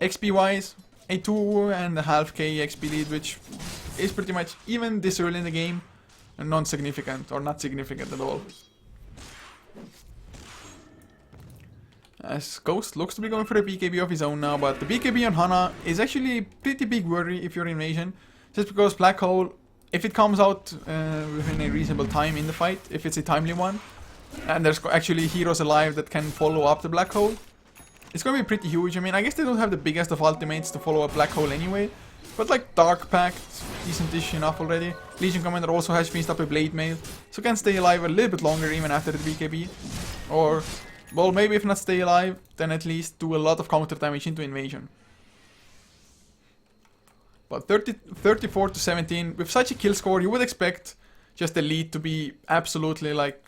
[SPEAKER 1] XP wise, a 2.5k XP lead, which is pretty much even this early in the game non-significant or not significant at all. As Ghost looks to be going for a BKB of his own now, but the BKB on Hana is actually a pretty big worry if you're Invasion, just because Black Hole, if it comes out within a reasonable time in the fight, if it's a timely one, and there's actually heroes alive that can follow up the Black Hole, it's going to be pretty huge. I mean, I guess they don't have the biggest of ultimates to follow up Black Hole anyway, but like Dark Pact, decent-ish enough already. Legion Commander also has finished up a Blade Mail, so can stay alive a little bit longer even after the BKB. Or, well, maybe if not stay alive, then at least do a lot of counter damage into Invasion. But 34 to 17, with such a kill score, you would expect just the lead to be absolutely like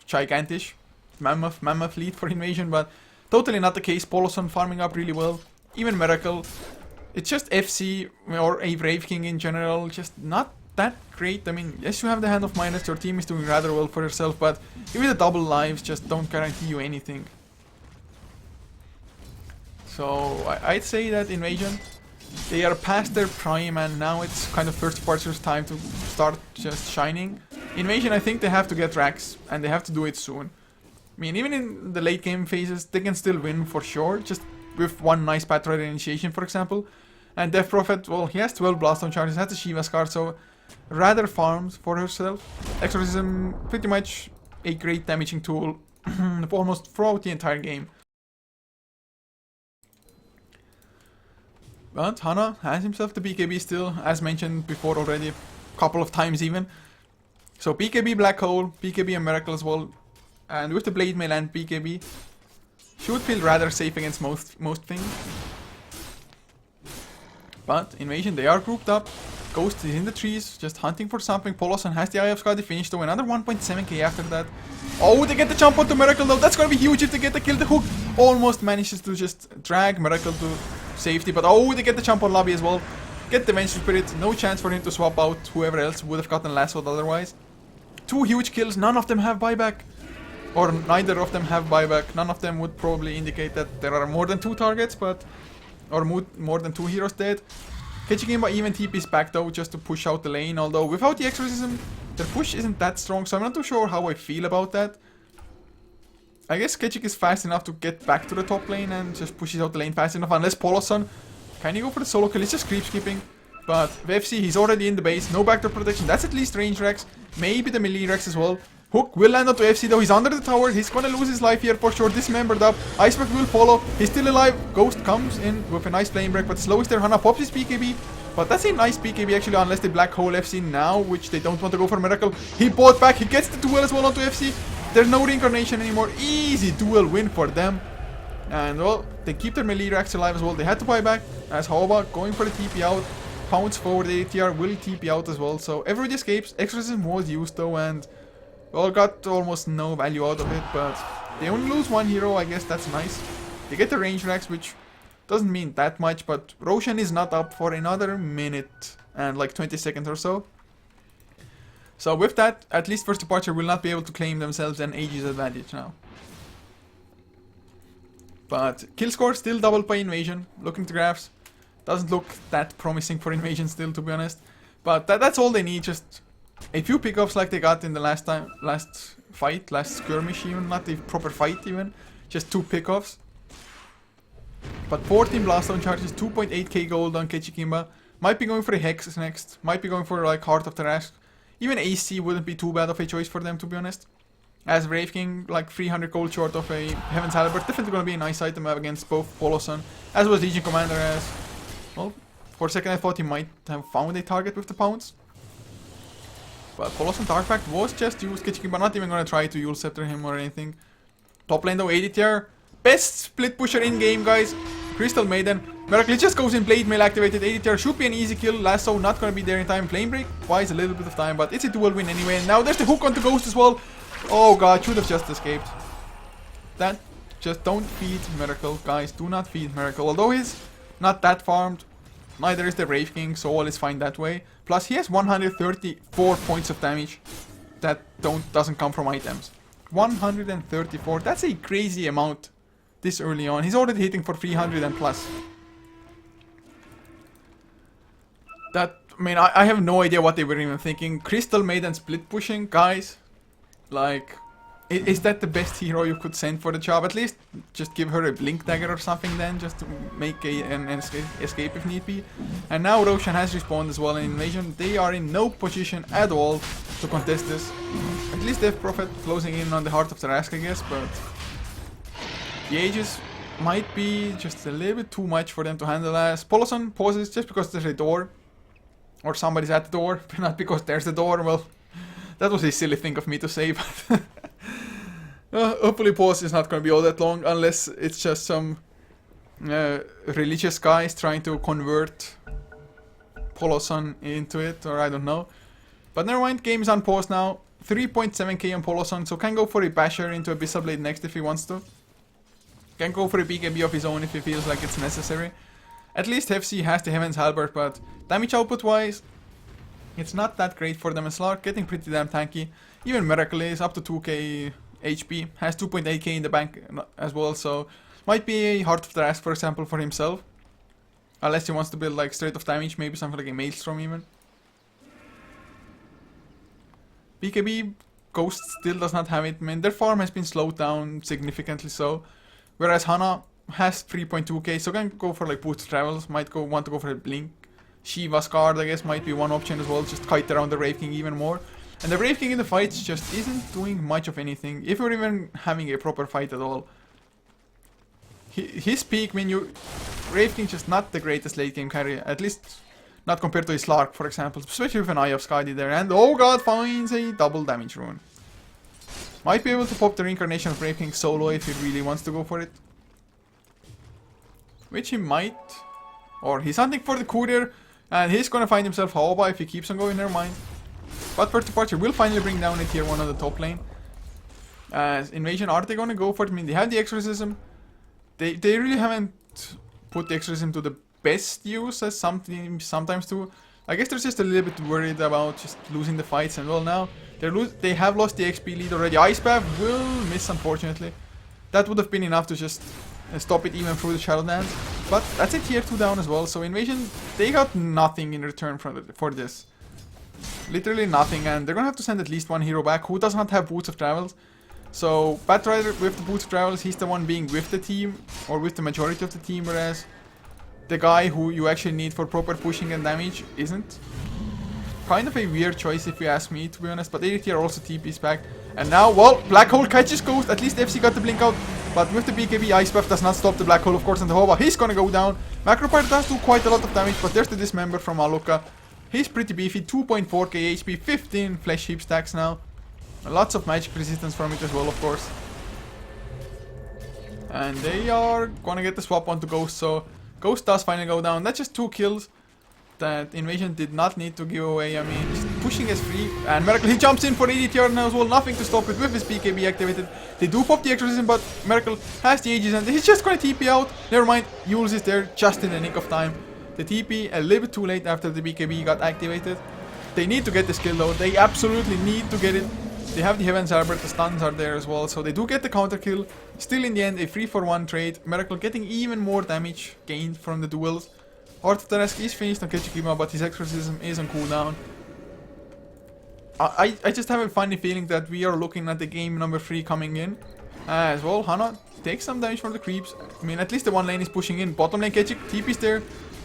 [SPEAKER 1] gigantish. Mammoth lead for Invasion, but totally not the case. Poloson farming up really well. Even Miracle. It's just FC or a Brave King in general, just not that great. I mean, yes, you have the Hand of Midas, your team is doing rather well for yourself, but even the double lives just don't guarantee you anything. So, I'd say that Invasion, they are past their prime and now it's kind of first departure's time to start just shining. Invasion, I think they have to get racks and they have to do it soon. I mean, even in the late game phases, they can still win for sure, just with one nice Patriot initiation, for example. And Death Prophet, well, he has 12 Blaststone charges, has the Shiva's card, so rather farms for herself. Exorcism, pretty much a great damaging tool almost throughout the entire game. But Hana has himself the BKB still, as mentioned before already, a couple of times even. So BKB Black Hole, BKB and Miracle as well, and with the Blade Mail and BKB, should feel rather safe against most things. But Invasion, they are grouped up. Ghost is in the trees, just hunting for something. Poloson has the Eye of Skadi finished, though another 1.7k after that. Oh, they get the jump onto Miracle though. That's gonna be huge if they get the kill. The hook almost manages to just drag Miracle to safety, but oh, they get the jump on Lobby as well. Get the Vengeful Spirit, no chance for him to swap out whoever else would have gotten lassoed otherwise. Two huge kills, none of them have buyback. Or neither of them have buyback. None of them would probably indicate that there are more than 2 targets, but... or more than 2 heroes dead. Kechigimba even TP's back though, just to push out the lane, although without the Exorcism, their push isn't that strong, so I'm not too sure how I feel about that. I guess Kechik is fast enough to get back to the top lane and just pushes out the lane fast enough, unless Poloson, can he go for the solo kill? He's just creep skipping. But VFC, he's already in the base, no backdoor protection, that's at least range Rex, maybe the melee Rex as well. Hook will land onto FC though, he's under the tower, he's gonna lose his life here for sure, dismembered up, Iceberg will follow, he's still alive, Ghost comes in with a nice flame break, but slow is there, Hana pops his BKB, but that's a nice BKB actually, unless they black hole FC now, which they don't want to go for Miracle. He bought back, he gets the duel as well onto FC, there's no reincarnation anymore, easy duel win for them. And well, they keep their melee racks alive as well, they had to buy back, as Haoba going for the TP out, pounce forward, the ATR will TP out as well, so everybody escapes. Exorcism was used though, and well, got almost no value out of it, but they only lose 1 hero, I guess that's nice. They get the range racks, which doesn't mean that much, but Roshan is not up for another minute and like 20 seconds or so. So with that, at least first departure will not be able to claim themselves an ages advantage now. But kill score still doubled by invasion. Looking at the graphs, doesn't look that promising for invasion still, to be honest. But that's all they need, just a few pickups like they got in the last fight, last skirmish even, not the proper fight even. Just 2 pickups. But 14 blast zone charges, 2.8k gold on Kechikimba. Might be going for a Hex next. Might be going for like Heart of the Rask. Even AC wouldn't be too bad of a choice for them, to be honest. As Wraith King, like 300 gold short of a Heaven's Halberd. Definitely gonna be a nice item against both Poloson as well as Legion Commander, as well, for a second I thought he might have found a target with the pounds. But Poloson Dark Pact was just used. Kechikimba not even gonna try to Yule Scepter him or anything. Top lane though, 80 tier. Best split pusher in game, guys. Crystal Maiden. Miracle just goes in, Blade Mail activated. 80 tier should be an easy kill. Lasso not gonna be there in time. Flame Break buys a little bit of time, but it's a dual win anyway. And now there's the hook onto Ghost as well. Oh god, should have just escaped. That just don't feed Miracle, guys. Do not feed Miracle. Although he's not that farmed, neither is the Wraith King, so all is fine that way. Plus he has 134 points of damage that doesn't come from items. 134. That's a crazy amount this early on. He's already hitting for 300 and plus. That, I mean, I have no idea what they were even thinking. Crystal Maiden split pushing, guys. Like, is that the best hero you could send for the job? At least just give her a Blink Dagger or something then, just to make an escape if need be. And now Roshan has respawned as well in Invasion. They are in no position at all to contest this. At least they have Prophet closing in on the Heart of the Rask, I guess, but the Aegis might be just a little bit too much for them to handle, as Poloson pauses just because there's a door. Or somebody's at the door, but not because there's the door. Well, that was a silly thing of me to say, but hopefully pause is not going to be all that long, unless it's just some religious guys trying to convert Poloson into it, or I don't know. But never mind, game is on pause now. 3.7k on Poloson, so can go for a Basher into Abyssal Blade next if he wants to. Can go for a BKB of his own if he feels like it's necessary. At least FC has the Heaven's Halberd, but damage output wise, it's not that great for them. And Slark getting pretty damn tanky. Even Miracle is up to 2k HP, has 2.8k in the bank as well, so might be a Heart of the Rask, for example, for himself. Unless he wants to build like straight of damage, maybe something like a Maelstrom even. BKB Ghost still does not have it. I mean, their farm has been slowed down significantly so. Whereas Hana has 3.2k, so can go for like Boots Travels, might want to go for a Blink. Shiva's card, I guess, might be one option as well, just kite around the Wraith King even more. And the Wraith King in the fights just isn't doing much of anything, if we're even having a proper fight at all. His peak, I mean, Wraith King just not the greatest late game carry, at least not compared to his Slark, for example, especially with an Eye of Skadi there. And oh god, finds a double damage rune. Might be able to pop the Reincarnation of Wraith King solo if he really wants to go for it. Which he might. Or he's hunting for the courier, and he's gonna find himself Haoba if he keeps on going, never mind. But first departure will finally bring down a tier 1 on the top lane. As Invasion, are they gonna go for it? I mean, they have the Exorcism. They really haven't put the Exorcism to the best use as sometimes do. I guess they're just a little bit worried about just losing the fights, and well, now they have lost the XP lead already. Ice Path will miss, unfortunately. That would have been enough to just stop it even through the Shadow Dance. But that's a tier 2 down as well, so Invasion, they got nothing in return for this. Literally nothing, and they're gonna have to send at least one hero back who does not have Boots of Travels. So Batrider with the Boots of Travels, he's the one being with the team, or with the majority of the team, whereas the guy who you actually need for proper pushing and damage isn't. Kind of a weird choice if you ask me, to be honest, but 80 tier also TP's back. And now, well, Black Hole catches Ghost, at least FC got the blink out. But with the BKB, Ice Buff does not stop the Black Hole, of course, and the Hova, he's gonna go down. Macropyre does do quite a lot of damage, but there's the Dismember from Aluka. He's pretty beefy, 2.4k HP, 15 Flesh Heap stacks now. Lots of magic resistance from it as well, of course. And they are gonna get the swap onto Ghost, so Ghost does finally go down. That's just 2 kills that Invasion did not need to give away. I mean, just pushing is free. And Miracle, he jumps in for 80 tier now as well. Nothing to stop it with his BKB activated. They do pop the Exorcism, but Miracle has the Aegis and he's just going to TP out. Never mind, Yules is there just in the nick of time. The TP a little bit too late after the BKB got activated. They need to get this kill though. They absolutely need to get it. They have the Heaven's Arbor, the stuns are there as well, so they do get the counter kill. Still in the end, a 3-for-1 trade. Miracle getting even more damage gained from the duels. Heart of the Resk is finished on Kechikima, but his exorcism is on cooldown. I just have a funny feeling that we are looking at the game number 3 coming in. As well, Hana takes some damage from the creeps. I mean, at least the one lane is pushing in. Bottom lane Kechik, TP's there.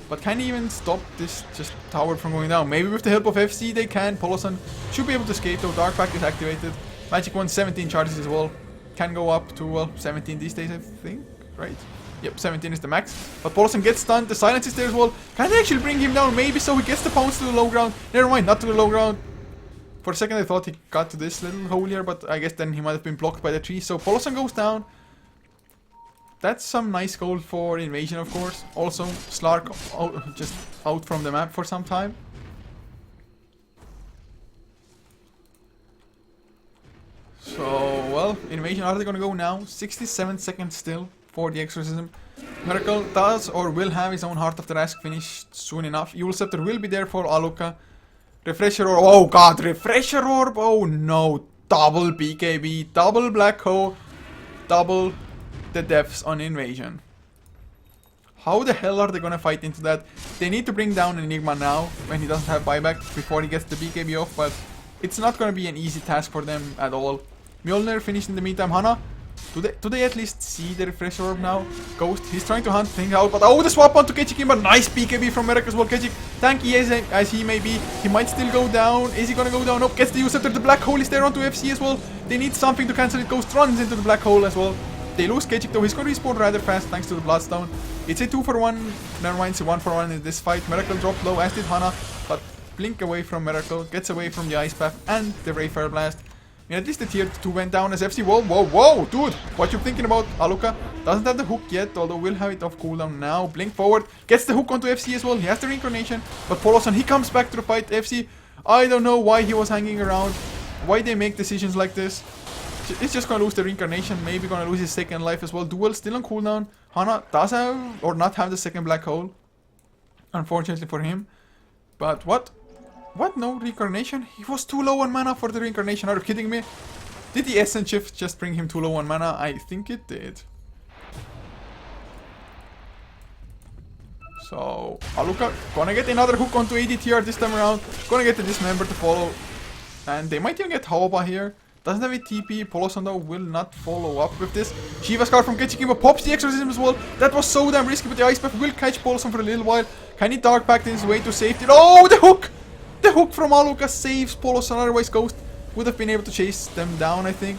[SPEAKER 1] But can he even stop this just tower from going down? Maybe with the help of FC they can. Polosan should be able to escape though. Dark Pact is activated. Magic Wand 17 charges as well. Can go up to, well, 17 these days I think, right? Yep, 17 is the max. But Polosan gets stunned. The silence is there as well. Can they actually bring him down? Maybe so. He gets the pounce to the low ground. Never mind, not to the low ground. For a second I thought he got to this little hole here, but I guess then he might have been blocked by the tree. So Polosan goes down. That's some nice gold for Invasion, of course. Also, Slark just out from the map for some time. So, well, Invasion, are they gonna go now? 67 seconds still for the exorcism. Miracle does or will have his own Heart of the Rask finished soon enough. Evil Scepter will be there for Aluka. Refresher Orb, oh god, Refresher Orb, oh no. Double BKB, double Black Hole, double the deaths on Invasion. How the hell are they gonna fight into that? They need to bring down Enigma now when he doesn't have buyback before he gets the BKB off, but it's not gonna be an easy task for them at all. Mjolnir finished in the meantime. Hana, do they at least see the Refresher Orb now? Ghost, he's trying to hunt things out, but oh, the swap onto Kechikimba. Nice BKB from Merrick as well. Kechik, tanky as he may be, he might still go down. Is he gonna go down? Nope, gets the use after the Black Hole is there onto FC as well. They need something to cancel it. Ghost runs into the Black Hole as well. They lose Kechik though, he's gonna respawn rather fast thanks to the Bloodstone. It's a 2-for-1, never mind, it's a 1-for-1 in this fight. Miracle dropped low, as did Hana, but blink away from Miracle, gets away from the Ice Path and the Rayfire Blast. I mean, at least the tier 2 went down as FC. Whoa, whoa, whoa, dude, what you thinking about? Aluka doesn't have the hook yet, although will have it off cooldown now. Blink forward, gets the hook onto FC as well, he has the reincarnation, but Polosan, he comes back to the fight. FC, I don't know why he was hanging around, why they make decisions like this. It's just gonna lose the reincarnation, maybe gonna lose his second life as well. Duel still on cooldown. Hana does have, or not have, the second Black Hole, unfortunately for him. But what? What? No reincarnation? He was too low on mana for the reincarnation. Are you kidding me? Did the Essence Shift just bring him too low on mana? I think it did. So, Aluka gonna get another hook onto ADTR this time around. Gonna get the Dismember to follow. And they might even get Haoba here. Doesn't have a TP. Polosan though will not follow up with this. Shiva Scar from Kechikimba pops the exorcism as well. That was so damn risky, but the Ice Path will catch Polosan for a little while. Can he Dark Pact in his way to safety? Oh, the hook! The hook from Aluka saves Polosan, otherwise Ghost would have been able to chase them down, I think.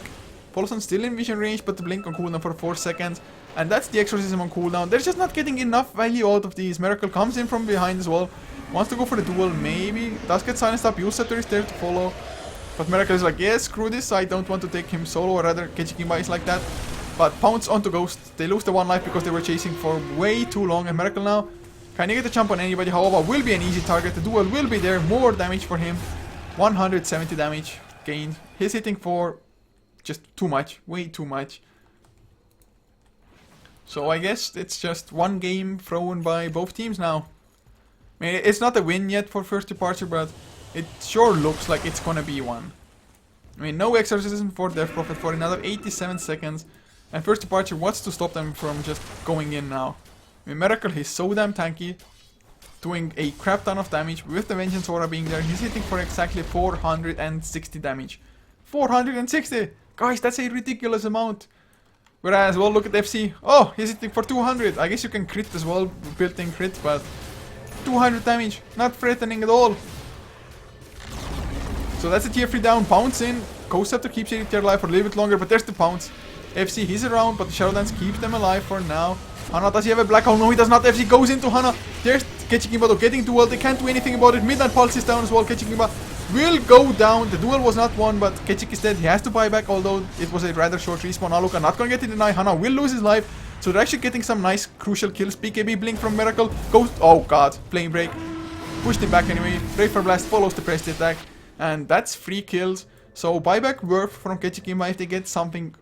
[SPEAKER 1] Polosan still in vision range, but the blink on cooldown for 4 seconds. And that's the exorcism on cooldown. They're just not getting enough value out of these. Miracle comes in from behind as well. Wants to go for the duel, maybe. Does get silenced up. Usetter is there to follow. But Miracle is like, yeah, screw this. I don't want to take him solo, or rather Kechikimba is like that. But pounce onto Ghost. They lose the 1 life because they were chasing for way too long. And Miracle now, can he get the jump on anybody? However, will be an easy target. The duel will be there. More damage for him. 170 damage gained. He's hitting for just too much. Way too much. So I guess it's just 1 game thrown by both teams now. I mean, it's not a win yet for first departure, but it sure looks like it's gonna be one. I mean, no exorcism for Death Prophet for another 87 seconds. And first departure wants to stop them from just going in now. I mean, Miracle, he's so damn tanky. Doing a crap ton of damage. With the Vengeance Aura being there, he's hitting for exactly 460 damage. 460! Guys, that's a ridiculous amount. Whereas, well, look at FC. Oh, he's hitting for 200. I guess you can crit as well, built-in crit, but 200 damage. Not threatening at all. So that's a tier 3 down. Pounce in. Ghost Scepter keeps ADTR alive for a little bit longer, but there's the pounce. FC, he's around, but the Shadow Dance keeps them alive for now. Hana, does he have a Black Hole? No, he does not. FC goes into Hana. There's Kechikimba though, getting duel. They can't do anything about it. Midnight Pulse is down as well. Kechikimba will go down. The duel was not won, but Kechik is dead. He has to buy back, although it was a rather short respawn. Aluka not gonna get it denied. Hana will lose his life. So they're actually getting some nice crucial kills. BKB Blink from Miracle. Goes, oh god, Flame Break. Pushed him back anyway. Rayfire Blast follows the pressed attack. And that's 3 kills. So buyback worth from Kechikimba if they get something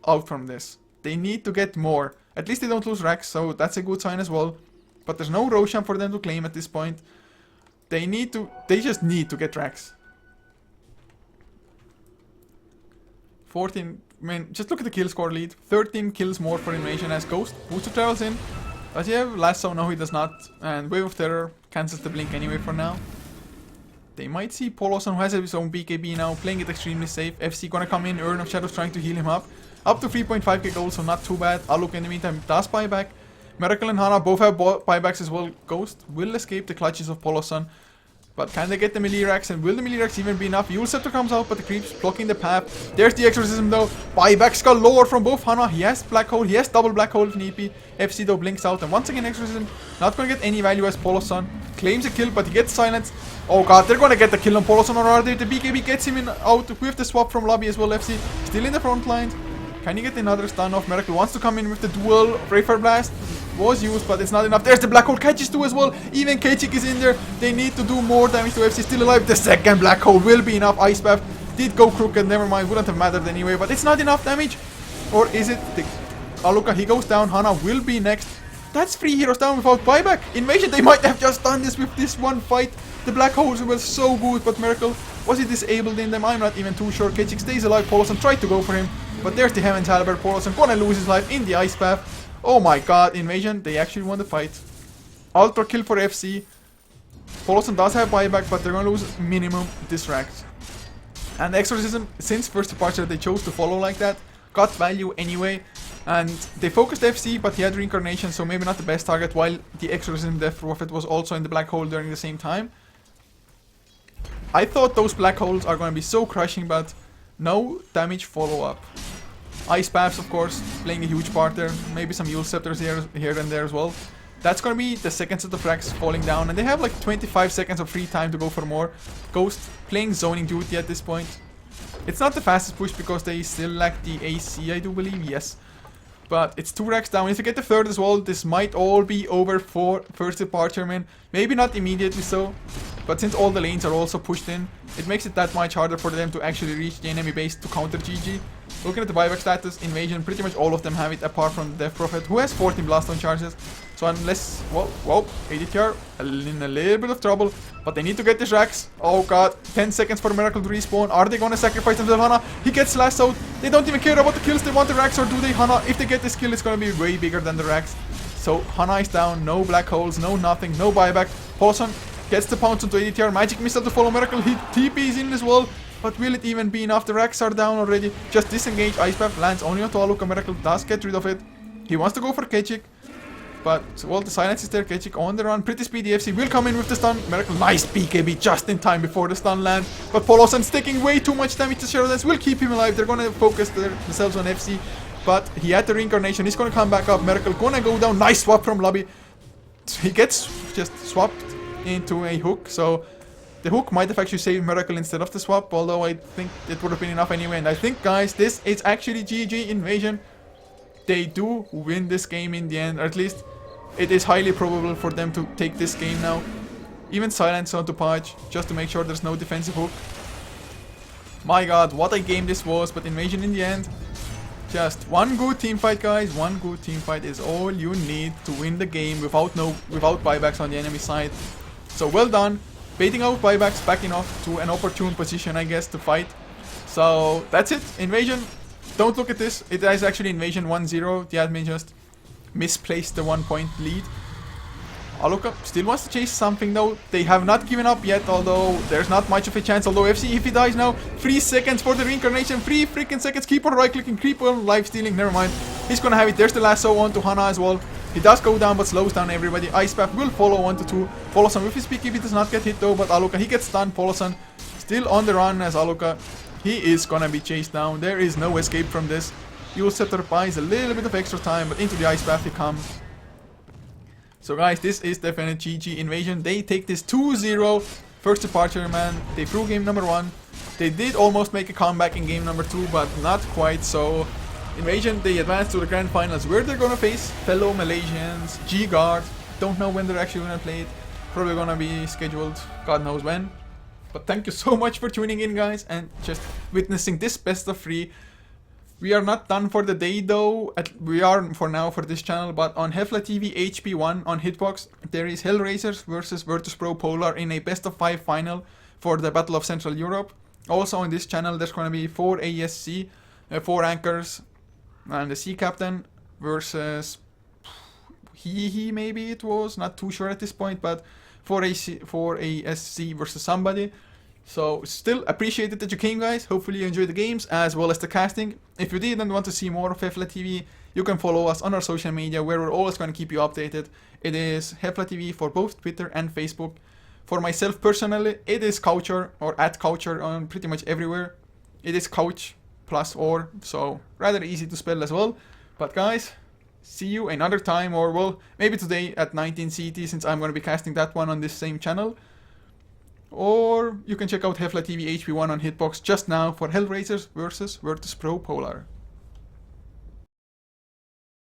[SPEAKER 1] out from this. They need to get more. At least they don't lose Rax, so that's a good sign as well. But there's no Roshan for them to claim at this point. They just need to get racks. 14, man, just look at the kill score lead. 13 kills more for Invasion as Ghost. Booster travels in. Does he have Lasso? No, he does not. And Wave of Terror cancels the blink anyway for now. They might see Poloson, who has his own BKB now, playing it extremely safe. FC gonna come in, Urn of Shadows trying to heal him up. Up to 3.5k gold, so not too bad. Aluk in the meantime does buyback. Miracle and Hana both have buybacks as well. Ghost will escape the clutches of Poloson. But can they get the melee racks, and will the melee racks even be enough? Yule Scepter comes out, but the creeps blocking the path. There's the Exorcism though. Buybacks galore from both Hana. He has Black Hole, he has double Black Hole if need be. FC though blinks out, and once again Exorcism. Not gonna get any value as Poloson. Claims a kill, but he gets silenced. Oh god, they're gonna get the kill on Poloson, or are they? The BKB gets him in out with the swap from lobby as well. FC still in the front line. Can he get another stun off? Miracle wants to come in with the dual Brayfire Blast. Was used, but it's not enough. There's the Black Hole catches too as well. Even Kechik is in there. They need to do more damage to FC. Still alive. The second Black Hole will be enough. Ice Path did go crooked. Never mind. Wouldn't have mattered anyway. But it's not enough damage. Or is it? The Aluka, he goes down. Hana will be next. That's 3 heroes down without buyback. Invasion, they might have just done this with this one fight. The Black Holes were so good, but Miracle, was he disabled in them? I'm not even too sure. Kechik stays alive. Poloson tried to go for him. But there's the Heaven's Halberd. Poloson gonna lose his life in the Ice Path. Oh my god, Invasion, they actually won the fight. Ultra kill for FC. Poloson does have buyback, but they're gonna lose minimum this racks. And Exorcism, since first departure, they chose to follow like that. Got value anyway. And they focused FC, but he had Reincarnation, so maybe not the best target, while the Exorcism Death Prophet was also in the Black Hole during the same time. I thought those Black Holes are gonna be so crushing, but no damage follow-up. Ice Paths, of course, playing a huge part there. Maybe some Yule Scepters here and there as well. That's gonna be the second set of racks falling down, and they have like 25 seconds of free time to go for more. Ghost playing zoning duty at this point. It's not the fastest push because they still lack the AC, I do believe, yes. But it's 2 racks down. If you get the third as well, this might all be over for first departure, man. Maybe not immediately so, but since all the lanes are also pushed in, it makes it that much harder for them to actually reach the enemy base to counter GG. Looking at the buyback status, Invasion, pretty much all of them have it apart from the Death Prophet, who has 14 blast on charges. So unless, whoa, ADTR in a little bit of trouble, but they need to get these racks. Oh god, 10 seconds for Miracle to respawn. Are they gonna sacrifice themselves? Hana, he gets lashed out. They don't even care about the kills, they want the racks, or do they? Hana, if they get this kill, it's gonna be way bigger than the racks. So Hana is down, no Black Holes, no nothing, no buyback. Poloson gets the pounce onto ADTR, Magic Missile to follow Miracle, he TP's in as well. But will it even be enough? The racks are down already. Just disengage. Ice Path lands only onto Aluka. Miracle does get rid of it. He wants to go for Kechik. But, well, the silence is there. Kechik on the run. Pretty speedy. FC will come in with the stun. Miracle, nice BKB just in time before the stun land. But Poloson's taking way too much damage to Shadow Dance. Will keep him alive. They're gonna focus themselves on FC. But he had the Reincarnation. He's gonna come back up. Miracle gonna go down. Nice swap from lobby. He gets just swapped into a hook. So the hook might have actually saved Miracle instead of the swap, although I think it would have been enough anyway. And I think, guys, this is actually GG Invasion. They do win this game in the end, or at least it is highly probable for them to take this game now. Even silence onto Pudge, just to make sure there's no defensive hook. My god, what a game this was, but Invasion in the end. Just one good team fight, guys. One good team fight is all you need to win the game without buybacks on the enemy side. So well done. Baiting out buybacks, backing off to an opportune position, I guess, to fight. So that's it. Invasion. Don't look at this. It is actually Invasion 1-0. The admin just misplaced the 1-point lead. Aluka still wants to chase something though. They have not given up yet, although there's not much of a chance. Although FC, if he dies now, 3 seconds for the Reincarnation. 3 freaking seconds. Keep on right clicking, keep on life stealing. Never mind. He's gonna have it. There's the lasso onto Hana as well. He does go down but slows down everybody. Ice Path will follow 1-2. Poloson with his BKB does not get hit though, but Aluka, he gets stunned. Poloson still on the run as Aluka. He is gonna be chased down. There is no escape from this. Yule Scepter buys a little bit of extra time, but into the Ice Path he comes. So guys, this is definitely GG Invasion. They take this 2-0. First departure, man. They threw game number 1. They did almost make a comeback in game number 2, but not quite. So Invasion, they advance to the grand finals where they're gonna face fellow Malaysians, G-Guard. Don't know when they're actually gonna play it. Probably gonna be scheduled, God knows when. But thank you so much for tuning in, guys, and just witnessing this best of 3 We are not done for the day though, we are for now for this channel, but on HeflaTV HP1 on Hitbox, there is Hellraisers versus Virtus.pro Polar in a best of 5 final for the Battle of Central Europe. Also on this channel there's going to be 4 ASC, 4 anchors, and the sea captain versus he maybe it was, not too sure at this point, but 4 ASC versus somebody. So still appreciate it that you came, guys. Hopefully you enjoyed the games as well as the casting. If you did and want to see more of HeflaTV, you can follow us on our social media where we're always going to keep you updated. It is HeflaTV for both Twitter and Facebook. For myself personally, it is Coucher or @Coucher on pretty much everywhere. It is Couch plus or, so rather easy to spell as well. But guys, see you another time, or well, maybe today at 19 CT since I'm going to be casting that one on this same channel. Or you can check out HeflaTV HP1 on Hitbox just now for Hellraisers versus Virtus.pro Polar.